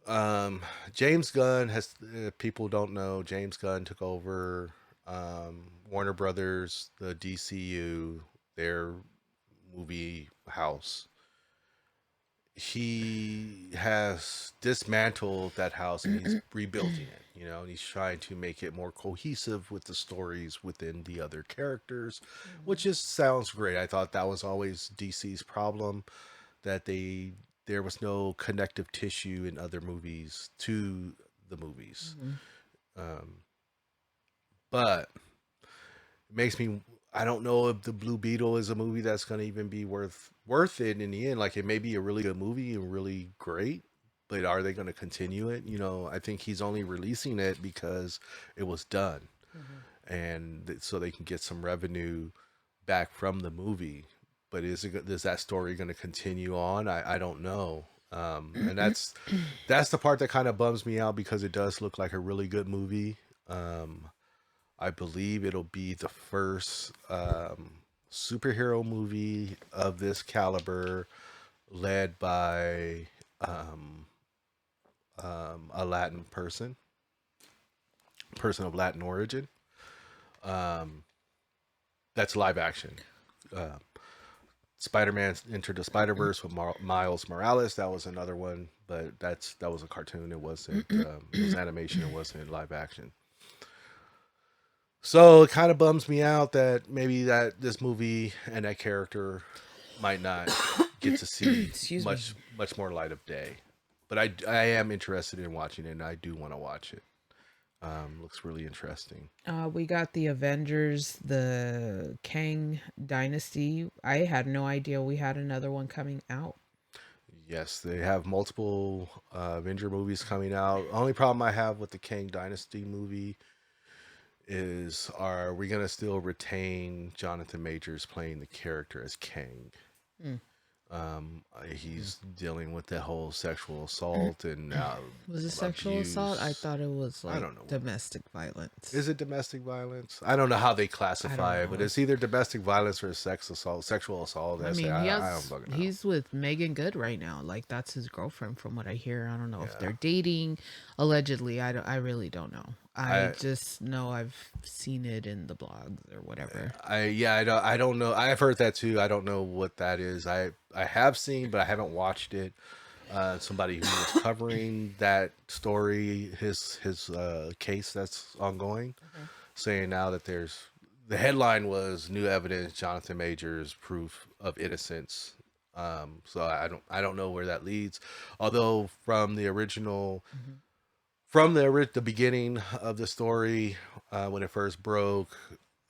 A: Um, James Gunn has people don't know James Gunn took over Warner Brothers, the DCU, their movie house. He has dismantled that house and he's rebuilding it, and he's trying to make it more cohesive with the stories within the other characters, which just sounds great. I thought that was always DC's problem, that there was no connective tissue in other movies to the movies.
B: Mm-hmm.
A: Um, but it makes me I don't know if the Blue Beetle is a movie that's going to even be worth it in the end. Like, it may be a really good movie and really great, but are they going to continue it? I think he's only releasing it because it was done,
B: Mm-hmm.
A: and so they can get some revenue back from the movie. But is that story going to continue on? I don't know. And that's the part that kind of bums me out because it does look like a really good movie. I believe it'll be the first superhero movie of this caliber led by um, a Latin person of Latin origin. Um, that's live action. Uh, Spider-Man Into the Spider-Verse with Miles Morales. That was another one, but that was a cartoon. It wasn't. It was animation. It wasn't live action. So it kind of bums me out that maybe that this movie and that character might not get to see
B: Excuse me.
A: much more light of day. But I am interested in watching it, and I do want to watch it. Looks really interesting.
B: We got the Avengers, the Kang Dynasty. I had no idea we had another one coming out.
A: Yes, they have multiple Avenger movies coming out. Only problem I have with the Kang Dynasty movie is, are we gonna still retain Jonathan Majors playing the character as Kang?
B: Mm.
A: He's dealing with the whole sexual assault and
B: Was it sexual assault? I
A: abuse.
B: thought it was
A: I
B: like
A: don't know.
B: domestic violence.
A: Is it domestic violence? I don't know how they
B: I
A: classify
B: don't
A: it, but
B: know.
A: it's either domestic violence or sex assault, sexual assault.
B: I
A: That's
B: mean,
A: I don't fucking know.
B: he's with Megan Good right now. Like, that's his girlfriend, from what I hear. I don't know if
A: Yeah,
B: they're dating. Allegedly, I really don't know. I
A: I
B: just know I've seen it in the blogs or whatever.
A: I don't know. I've heard that too. I don't know what that is. I have seen, but I haven't watched it. Somebody who was covering that story, his case that's ongoing, saying now that the headline was new evidence, Jonathan Majors proof of innocence. So I don't know where that leads. Although
B: Mm-hmm.
A: from the beginning of the story, when it first broke,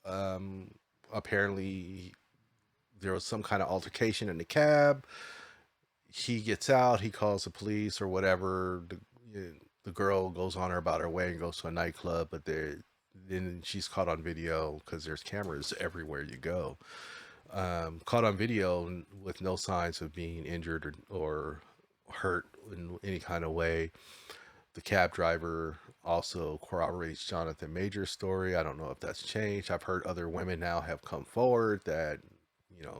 A: um, apparently there was some kind of altercation in the cab. He gets out, he calls the police or whatever. The girl goes on her about her way and goes to a nightclub, but then she's caught on video because there's cameras everywhere you go. Caught on video with no signs of being injured or hurt in any kind of way. The cab driver also corroborates Jonathan Major's story. I don't know if that's changed. I've heard other women now have come forward that,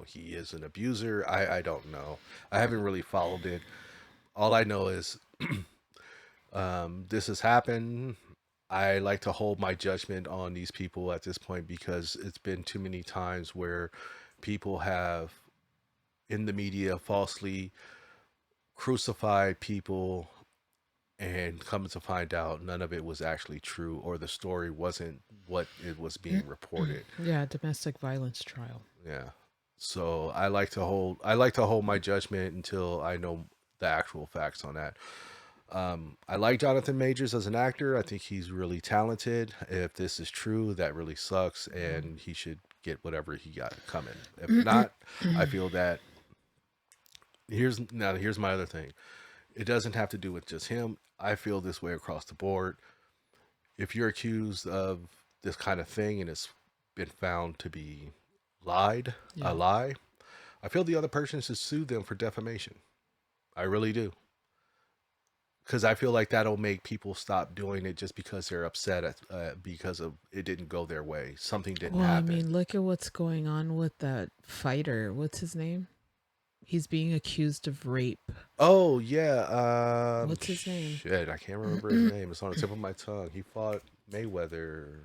A: he is an abuser. I don't know. I haven't really followed it. All I know is this has happened. I like to hold my judgment on these people at this point because it's been too many times where people have in the media falsely crucified people and come to find out none of it was actually true or the story wasn't what it was being reported.
B: Yeah, domestic violence trial.
A: Yeah. So I like to hold my judgment until I know the actual facts on that. I like Jonathan Majors as an actor. I think he's really talented. If this is true, that really sucks, and he should get whatever he got coming. If not, I feel that here's my other thing. It doesn't have to do with just him. I feel this way across the board. If you're accused of this kind of thing and it's been found to be a
B: Yeah.
A: lie, I feel the other person should sue them for defamation. I really do. Because I feel like that'll make people stop doing it just because they're upset because of it didn't go their way. Something didn't
B: Well, I
A: happen.
B: mean, look at what's going on with that fighter. What's his name? He's being accused of rape.
A: Oh yeah.
B: What's his name?
A: Shit, I can't remember his name. It's on the tip of my tongue. He fought Mayweather,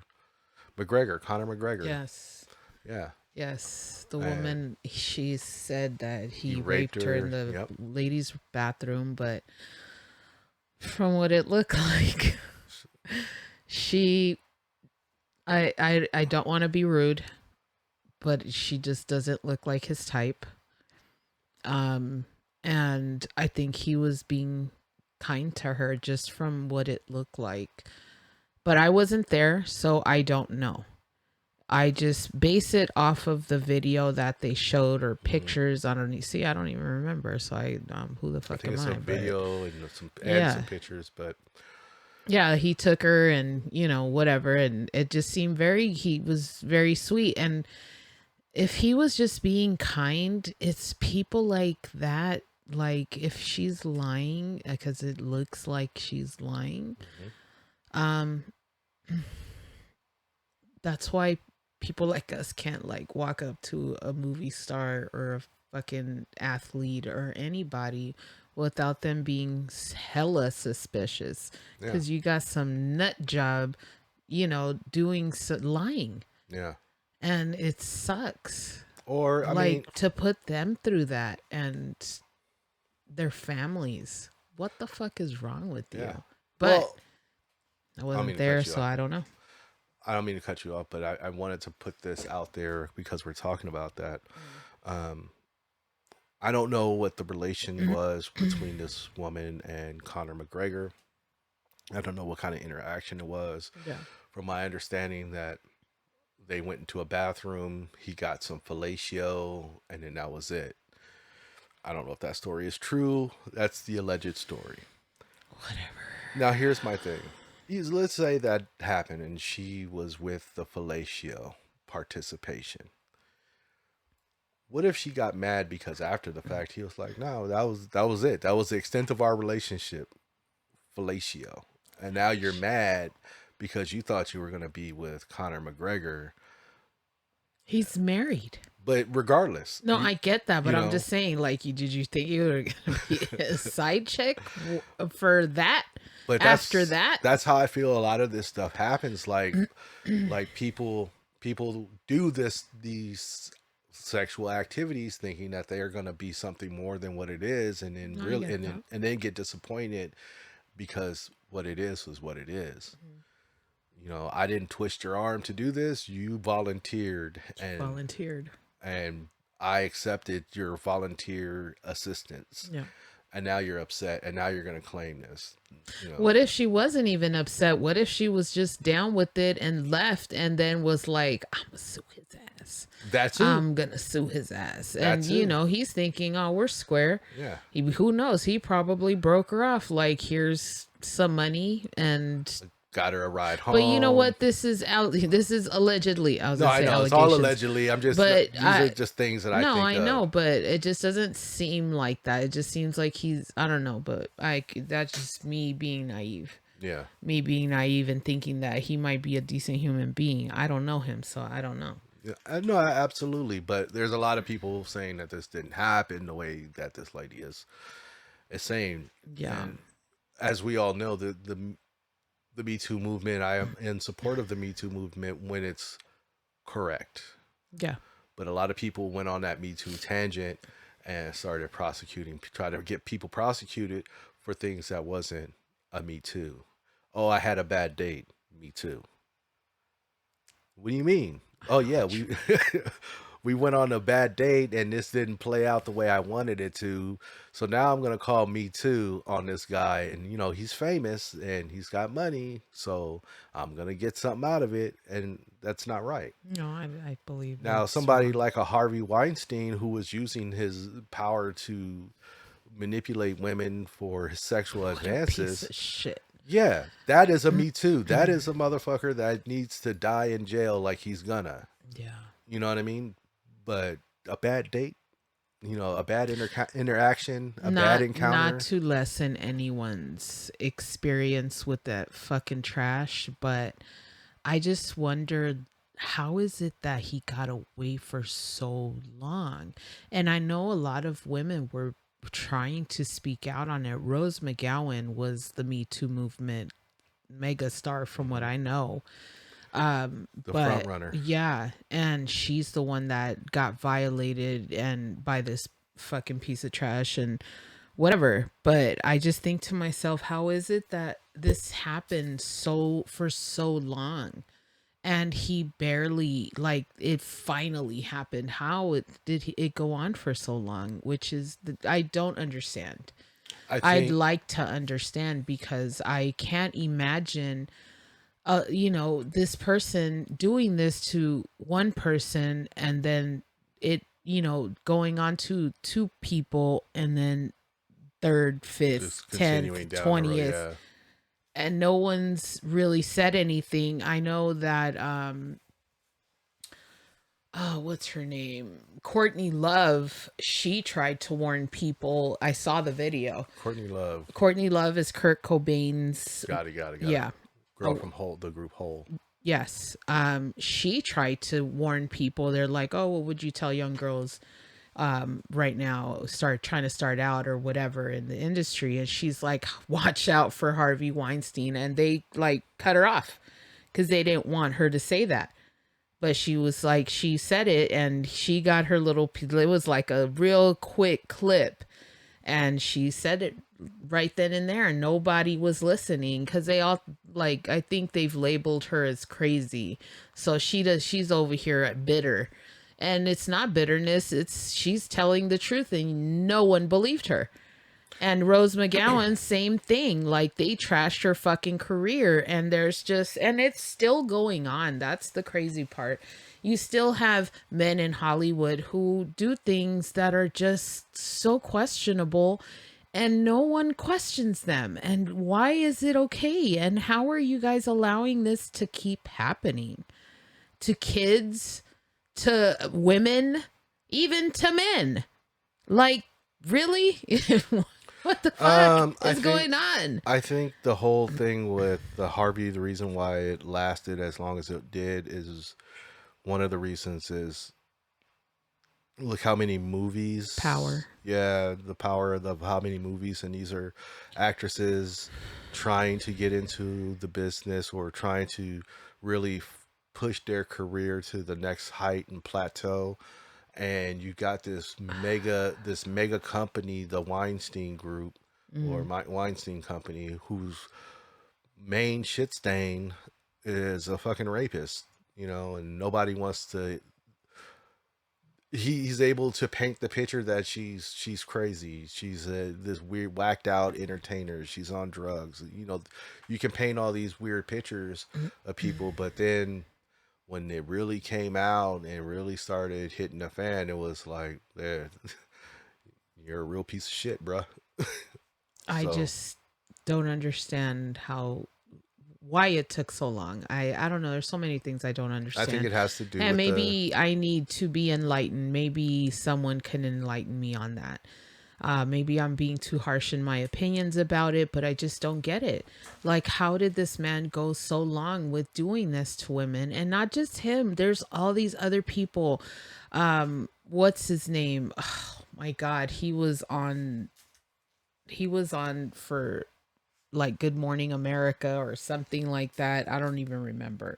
A: McGregor, Conor McGregor.
B: Yes.
A: Yeah.
B: Yes. The
A: And
B: woman, she said that
A: he
B: he
A: raped
B: raped her in
A: her.
B: the
A: Yep.
B: ladies' bathroom, but from what it looked like, she, I don't want to be rude, but she just doesn't look like his type. And I think he was being kind to her just from what it looked like. But I wasn't there, so I don't know. I just base it off of the video that they showed or
A: Hmm.
B: pictures. I don't see. I don't even remember. So who the
A: I
B: fuck
A: think
B: am
A: it's
B: I?
A: a
B: But
A: video and some
B: yeah,
A: pictures, but
B: yeah, he took her and whatever, and it just seemed very. He was very sweet, and if he was just being kind, it's people like that. Like if she's lying, because it looks like she's lying.
A: mhm.
B: Um, that's why people like us can't like walk up to a movie star or a fucking athlete or anybody without them being hella suspicious,
A: Yeah,
B: because you got some nut job, doing lying,
A: yeah.
B: and it sucks.
A: Or I mean,
B: Like to put them through that and their families. What the fuck is wrong with
A: yeah.
B: you? But
A: Well,
B: I
A: I don't
B: wasn't
A: mean to
B: there,
A: cut you
B: so
A: off.
B: I don't know.
A: I don't mean to cut you off, but I wanted to put this out there because we're talking about that. Um, I don't know what the relation was between this woman and Conor McGregor. I don't know what kind of interaction it was.
B: Yeah.
A: From my understanding, that they went into a bathroom, he got some fellatio, and then that was it. I don't know if that story is true. That's the alleged story.
B: Whatever.
A: Now, here's my thing. Let's say that happened and she was with the fellatio participation. What if she got mad because after the fact he was like, "No, that was it. That was the extent of our relationship, fellatio." And now you're mad because you thought you were going to be with Conor McGregor,
B: He's married.
A: but regardless,
B: No, I get that,
A: you
B: but I'm
A: know,
B: just saying, like, did you think you were gonna be a side chick for that?
A: but
B: After
A: that's
B: that,
A: that's how I feel a lot of this stuff happens. Like people do these sexual activities thinking that they are going to be something more than what it is, and then
B: I
A: really
B: get that.
A: and then get disappointed because what it is what it is. I didn't twist your arm to do this. You volunteered,
B: Volunteered.
A: and I accepted your volunteer assistance.
B: Yeah.
A: And now you're upset, and now you're going to claim this. You know,
B: What if she wasn't even upset? What if she was just down with it and left, and then was like, "I'm gonna sue his ass.
A: that too.
B: I'm gonna sue his ass."
A: That
B: And
A: too.
B: he's thinking, "Oh, we're square."
A: Yeah.
B: Who knows? He probably broke her off. Like, here's some money, and
A: got her a ride
B: But you know
A: home.
B: what? This is allegedly. I was
A: No,
B: gonna
A: I
B: say
A: know it's all
B: allegations,
A: allegedly. I'm just
B: but
A: these are just things that I
B: no,
A: think
B: I
A: of.
B: know, but it just doesn't seem like that. It just seems like he's, I don't know, but that's just me being naive.
A: Yeah.
B: Me being naive and thinking that he might be a decent human being. I don't know him, so I don't know.
A: Yeah, no, absolutely. But there's a lot of people saying that this didn't happen the way that this lady is saying.
B: Yeah,
A: And as we all know, the Me Too movement, I am in support of the Me Too movement when it's correct.
B: yeah,
A: But a lot of people went on that Me Too tangent and started prosecuting, try to get people prosecuted for things that wasn't a Me Too. Oh, I had a bad date. Me too. What do you mean? Oh yeah, we we went on a bad date and this didn't play out the way I wanted it to. So now I'm gonna call Me Too on this guy, and you know he's famous and he's got money, so I'm gonna get something out of it, and that's not right.
B: no, I believe
A: Now
B: that's
A: somebody
B: wrong.
A: like a Harvey Weinstein who was using his power to manipulate women for his sexual
B: What a piece
A: advances.
B: of shit.
A: Yeah, that is a Me Too. That is a motherfucker that needs to die in jail like he's gonna.
B: Yeah.
A: You know what I mean? But a bad date, you know, a bad interaction, a bad
B: Not
A: encounter.
B: to lessen anyone's experience with that fucking trash, but I just wondered, how is it that he got away for so long? And I know a lot of women were trying to speak out on it. Rose McGowan was the Me Too movement mega star from what
A: Hmm.
B: I know.
A: The front
B: But
A: runner.
B: yeah, and she's the one that got violated and by this fucking piece of trash and whatever. But I just think to myself, how is it that this happened for so long? And he barely, like, it finally happened. How it go on for so long? Which is I don't understand.
A: I
B: I'd
A: think
B: like to understand because I can't imagine this person doing this to one person and then it, going on to two people and then third, fifth,
A: just
B: 10th,
A: continuing down the road.
B: 20th,
A: Yeah,
B: and no one's really said anything. I know that oh, what's her name? Courtney Love, she tried to warn people. I saw the video.
A: Courtney Love.
B: Courtney Love is Kurt Cobain's,
A: Got it.
B: yeah.
A: Girl from Hole, the group Hole.
B: Yes. She tried to warn people. They're like, "Oh, what would you tell young girls right now trying to start out or whatever in the industry?" And she's like, "Watch out for Harvey Weinstein." And they like cut her off cuz they didn't want her to say that. But she was like, she said it and she got her little, it was like a real quick clip, and she said it right then and there, and nobody was listening because they all, like, I think they've labeled her as crazy. So she's over here at bitter, and it's not bitterness, it's she's telling the truth and no one believed her. And Rose McGowan, same thing. Like, they trashed her fucking career, and and it's still going on. That's the crazy part. You still have men in Hollywood who do things that are just so questionable, and no one questions them. And why is it okay? And how are you guys allowing this to keep happening to kids, to women, even to men? Like, really? What the fuck
A: I
B: is
A: think
B: going on?
A: I think the whole thing with the Harvey, the reason why it lasted as long as it did is one of the reasons is look how many movies.
B: Power.
A: Yeah, the power of how many movies, and these are actresses trying to get into the business or trying to really push their career to the next height and plateau. And you got this mega company, the Weinstein Group or
B: Mm.
A: Weinstein Company, whose main shit stain is a fucking rapist, you know, and nobody wants to. He's able to paint the picture that she's crazy. She's this weird, whacked out entertainer. She's on drugs. You know, you can paint all these weird pictures of people, but then when it really came out and really started hitting the fan, it was like, yeah, you're a real piece of shit, bruh.
B: I
A: So
B: just don't understand how why it took so long. I don't know. There's so many things I don't
A: I think
B: understand.
A: it has to do
B: And
A: with the.
B: maybe I need to be enlightened. Maybe someone can enlighten me on that. Maybe I'm being too harsh in my opinions about it, but I just don't get it. Like, how did this man go so long with doing this to women? And not just him, there's all these other people. What's his name? Oh my God. He was on for like Good Morning America or something like that. I don't even remember.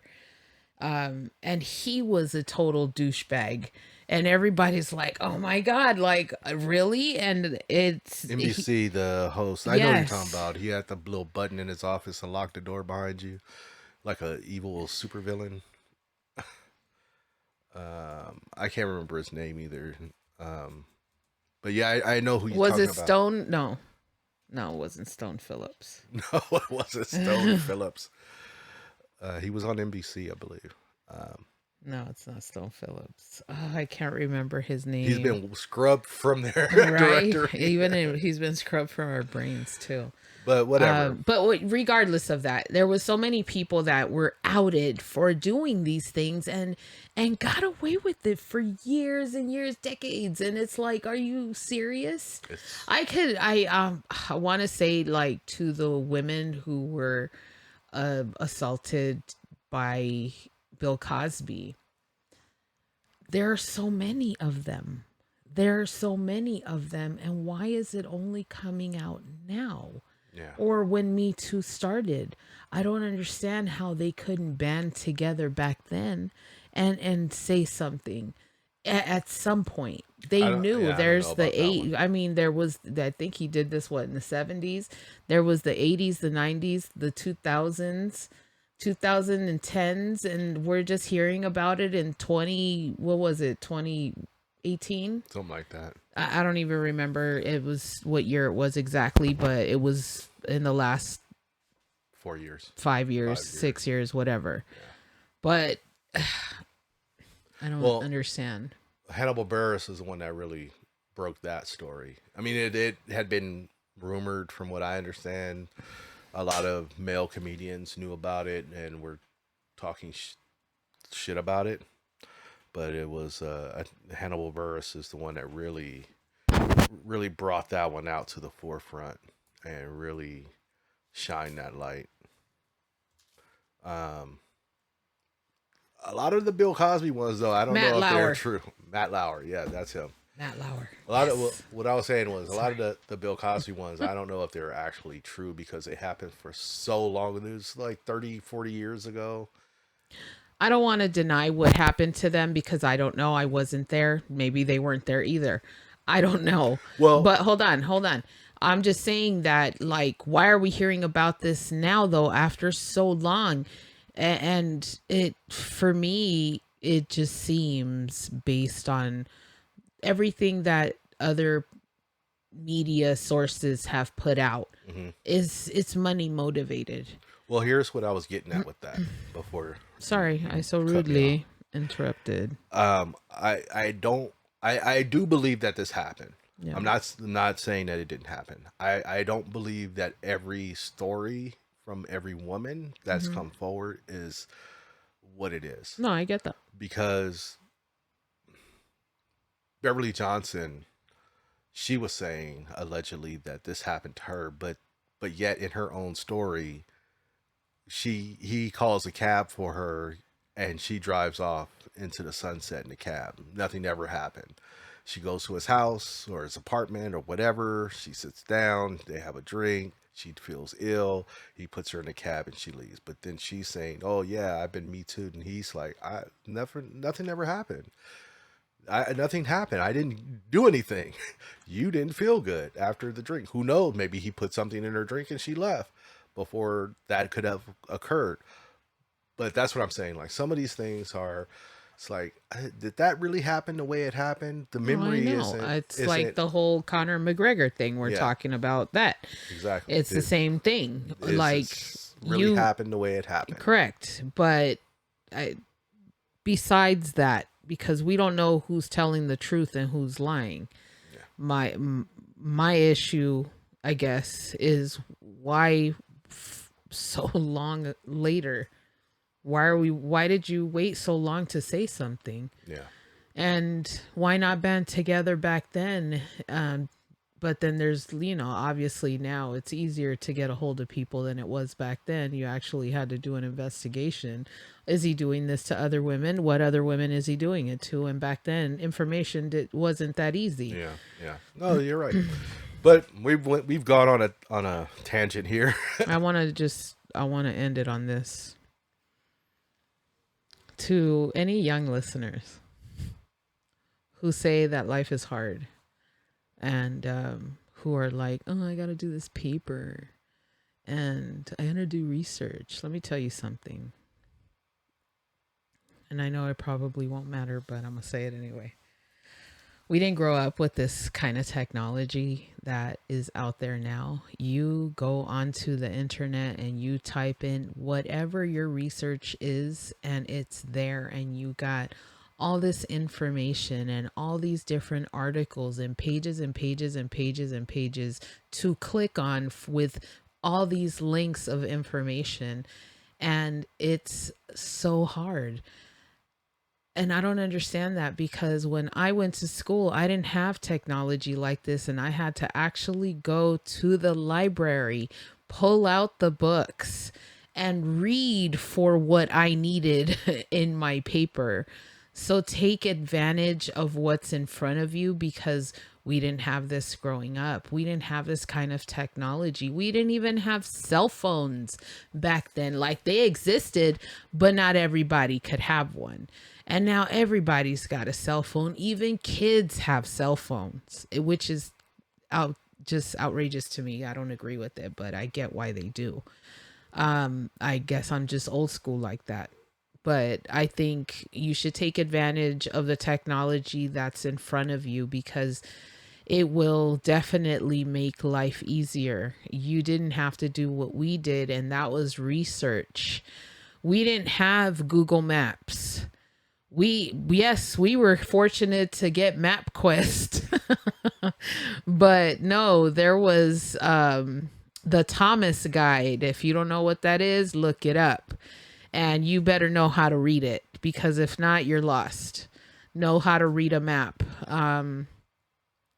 B: And he was a total douchebag. And everybody's like, "Oh my God, like really?" And
A: NBC, the host, I know what you're talking
B: yes,
A: about. He had the little button in his office and locked the door behind you, like a evil supervillain. I can't remember his name either. Um, but yeah, I know who you're
B: was
A: talking
B: it
A: about.
B: Stone? No, no, it wasn't Stone Phillips.
A: No, it wasn't Stone Phillips. He was on NBC, I believe. Um,
B: No, it's not Stone Phillips. Oh, I can't remember his
A: he's
B: name.
A: been scrubbed from their
B: Right?
A: directory,
B: He's been scrubbed from our brains too.
A: but whatever.
B: Regardless of that, there was so many people that were outed for doing these things and got away with it for years and years, decades. And it's like, are you serious?
A: It's
B: I want to say, like, to the women who were assaulted by Bill Cosby, there are so many of them. There are so many of them, and why is it only coming out now?
A: yeah.
B: Or when Me Too started. I don't understand how they couldn't band together back then and say something at some point. They
A: I don't.
B: knew
A: Yeah, I don't know
B: there's the
A: about that one.
B: eight. I mean, there was, I think he did this, what, in the 70s? There was the 80s, the 90s, the 2000s, 2010s, and we're just hearing about it in 20, what was it, 2018?
A: Something like that.
B: I don't even remember it was what year it was exactly, but it was in the last
A: 4 years.
B: 5 years,
A: 5 years.
B: 6 years, whatever.
A: Yeah.
B: But I don't
A: Well,
B: understand.
A: Hannibal Buress is the one that really broke that story. I mean, it had been rumored, from what I understand. A lot of male comedians knew about it and were talking shit about it. But it was Hannibal Buress is the one that really brought that one out to the forefront and really shined that light. Um, a lot of the Bill Cosby ones, though, I don't
B: Matt
A: know if they're
B: Lauer.
A: true. Matt Lauer, yeah, that's him.
B: Matt Lauer.
A: A lot of
B: Yes.
A: what I was saying was a lot of
B: Sorry.
A: the Bill Cosby ones, I don't know if they're actually true because they happened for so long. It was like 30, 40 years ago.
B: I don't want to deny what happened to them because I don't know. I wasn't there. Maybe they weren't there either. I don't know.
A: Well,
B: But hold on, hold on. I'm just saying that, like, why are we hearing about this now, though, after so long? And it, for me, it just seems based on everything that other media sources have put out
A: mhm.
B: is it's money motivated.
A: Well, here's what I was getting at with that before
B: Sorry, I so
A: cut me off.
B: rudely interrupted.
A: I don't I do believe that this happened.
B: Yeah.
A: I'm not saying that it didn't happen. I don't believe that every story from every woman that's
B: Hmm.
A: come forward is what it is,
B: No, I get that.
A: because Beverly Johnson, she was saying allegedly that this happened to her, but yet in her own story, he calls a cab for her and she drives off into the sunset in the cab. Nothing ever happened. She goes to his house or his apartment or whatever. She sits down. They have a drink. She feels ill. He puts her in the cab and she leaves. But then she's saying, "Oh yeah, I've been Me Too," and he's like, "I never, nothing ever happened. Nothing happened. I didn't do anything. You didn't feel good after the drink. Who knows? Maybe he put something in her drink and she left before that could have occurred." But that's what I'm saying. Like, some of these things are, it's like, did that really happen the way it happened? The
B: Oh, I
A: memory
B: know.
A: isn't
B: It's like
A: isn't
B: the whole Conor McGregor thing. We're
A: yeah,
B: talking about that.
A: exactly.
B: It's the same thing.
A: Is
B: Like,
A: this really
B: you,
A: happened the way it happened?
B: correct. But I, besides that, because we don't know who's telling the truth and who's lying,
A: Yeah.
B: my issue, I guess, is why so long later? Why did you wait so long to say something?
A: Yeah.
B: And why not band together back then? But then there's, obviously now it's easier to get a hold of people than it was back then. You actually had to do an investigation. Is he doing this to other women? What other women is he doing it to? And back then, information wasn't that easy.
A: Yeah. Yeah. No, you're right. But we've gone on a tangent here.
B: I want to end it on this. To any young listeners who say that life is hard, and who are like, oh, I got to do this paper and I got to do research. Let me tell you something. And I know it probably won't matter, but I'm going to say it anyway. We didn't grow up with this kind of technology that is out there now. You go onto the internet and you type in whatever your research is, and it's there, and you got all this information and all these different articles and pages and pages and pages and pages to click on with all these links of information. And it's so hard. And I don't understand that, because when I went to school, I didn't have technology like this, and I had to actually go to the library, pull out the books, and read for what I needed in my paper. So take advantage of what's in front of you, because we didn't have this growing up. We didn't have this kind of technology. We didn't even have cell phones back then. Like, they existed, but not everybody could have one. And now everybody's got a cell phone. Even kids have cell phones, which is just outrageous to me. I don't agree with it, but I get why they do. I guess I'm just old school like that. But I think you should take advantage of the technology that's in front of you, because it will definitely make life easier. You didn't have to do what we did, and that was research. We didn't have Google Maps. Yes, we were fortunate to get MapQuest. But no, there was the Thomas guide. If you don't know what that is, look it up. And you better know how to read it, because if not, you're lost. Know how to read a map.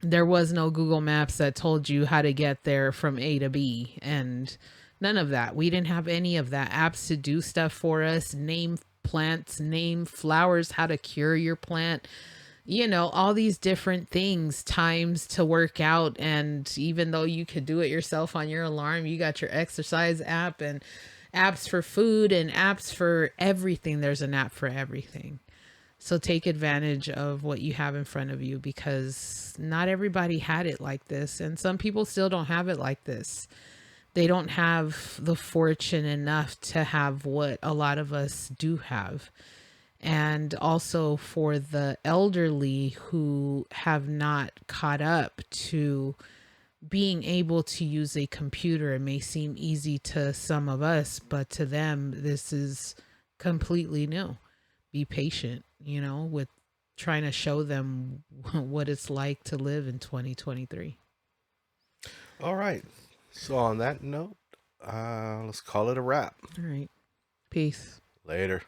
B: There was no Google Maps that told you how to get there from A to B, and none of that. We didn't have any of that. Apps to do stuff for us, name plants, name flowers, how to cure your plant, all these different things, times to work out. And even though you could do it yourself on your alarm, you got your exercise app and apps for food and apps for everything. There's an app for everything. So take advantage of what you have in front of you, because not everybody had it like this. And some people still don't have it like this. They don't have the fortune enough to have what a lot of us do have. And also for the elderly who have not caught up to being able to use a computer. It may seem easy to some of us, but to them, this is completely new. Be patient, with trying to show them what it's like to live in 2023.
A: All right. So on that note, let's call it a wrap.
B: All right. Peace.
A: Later.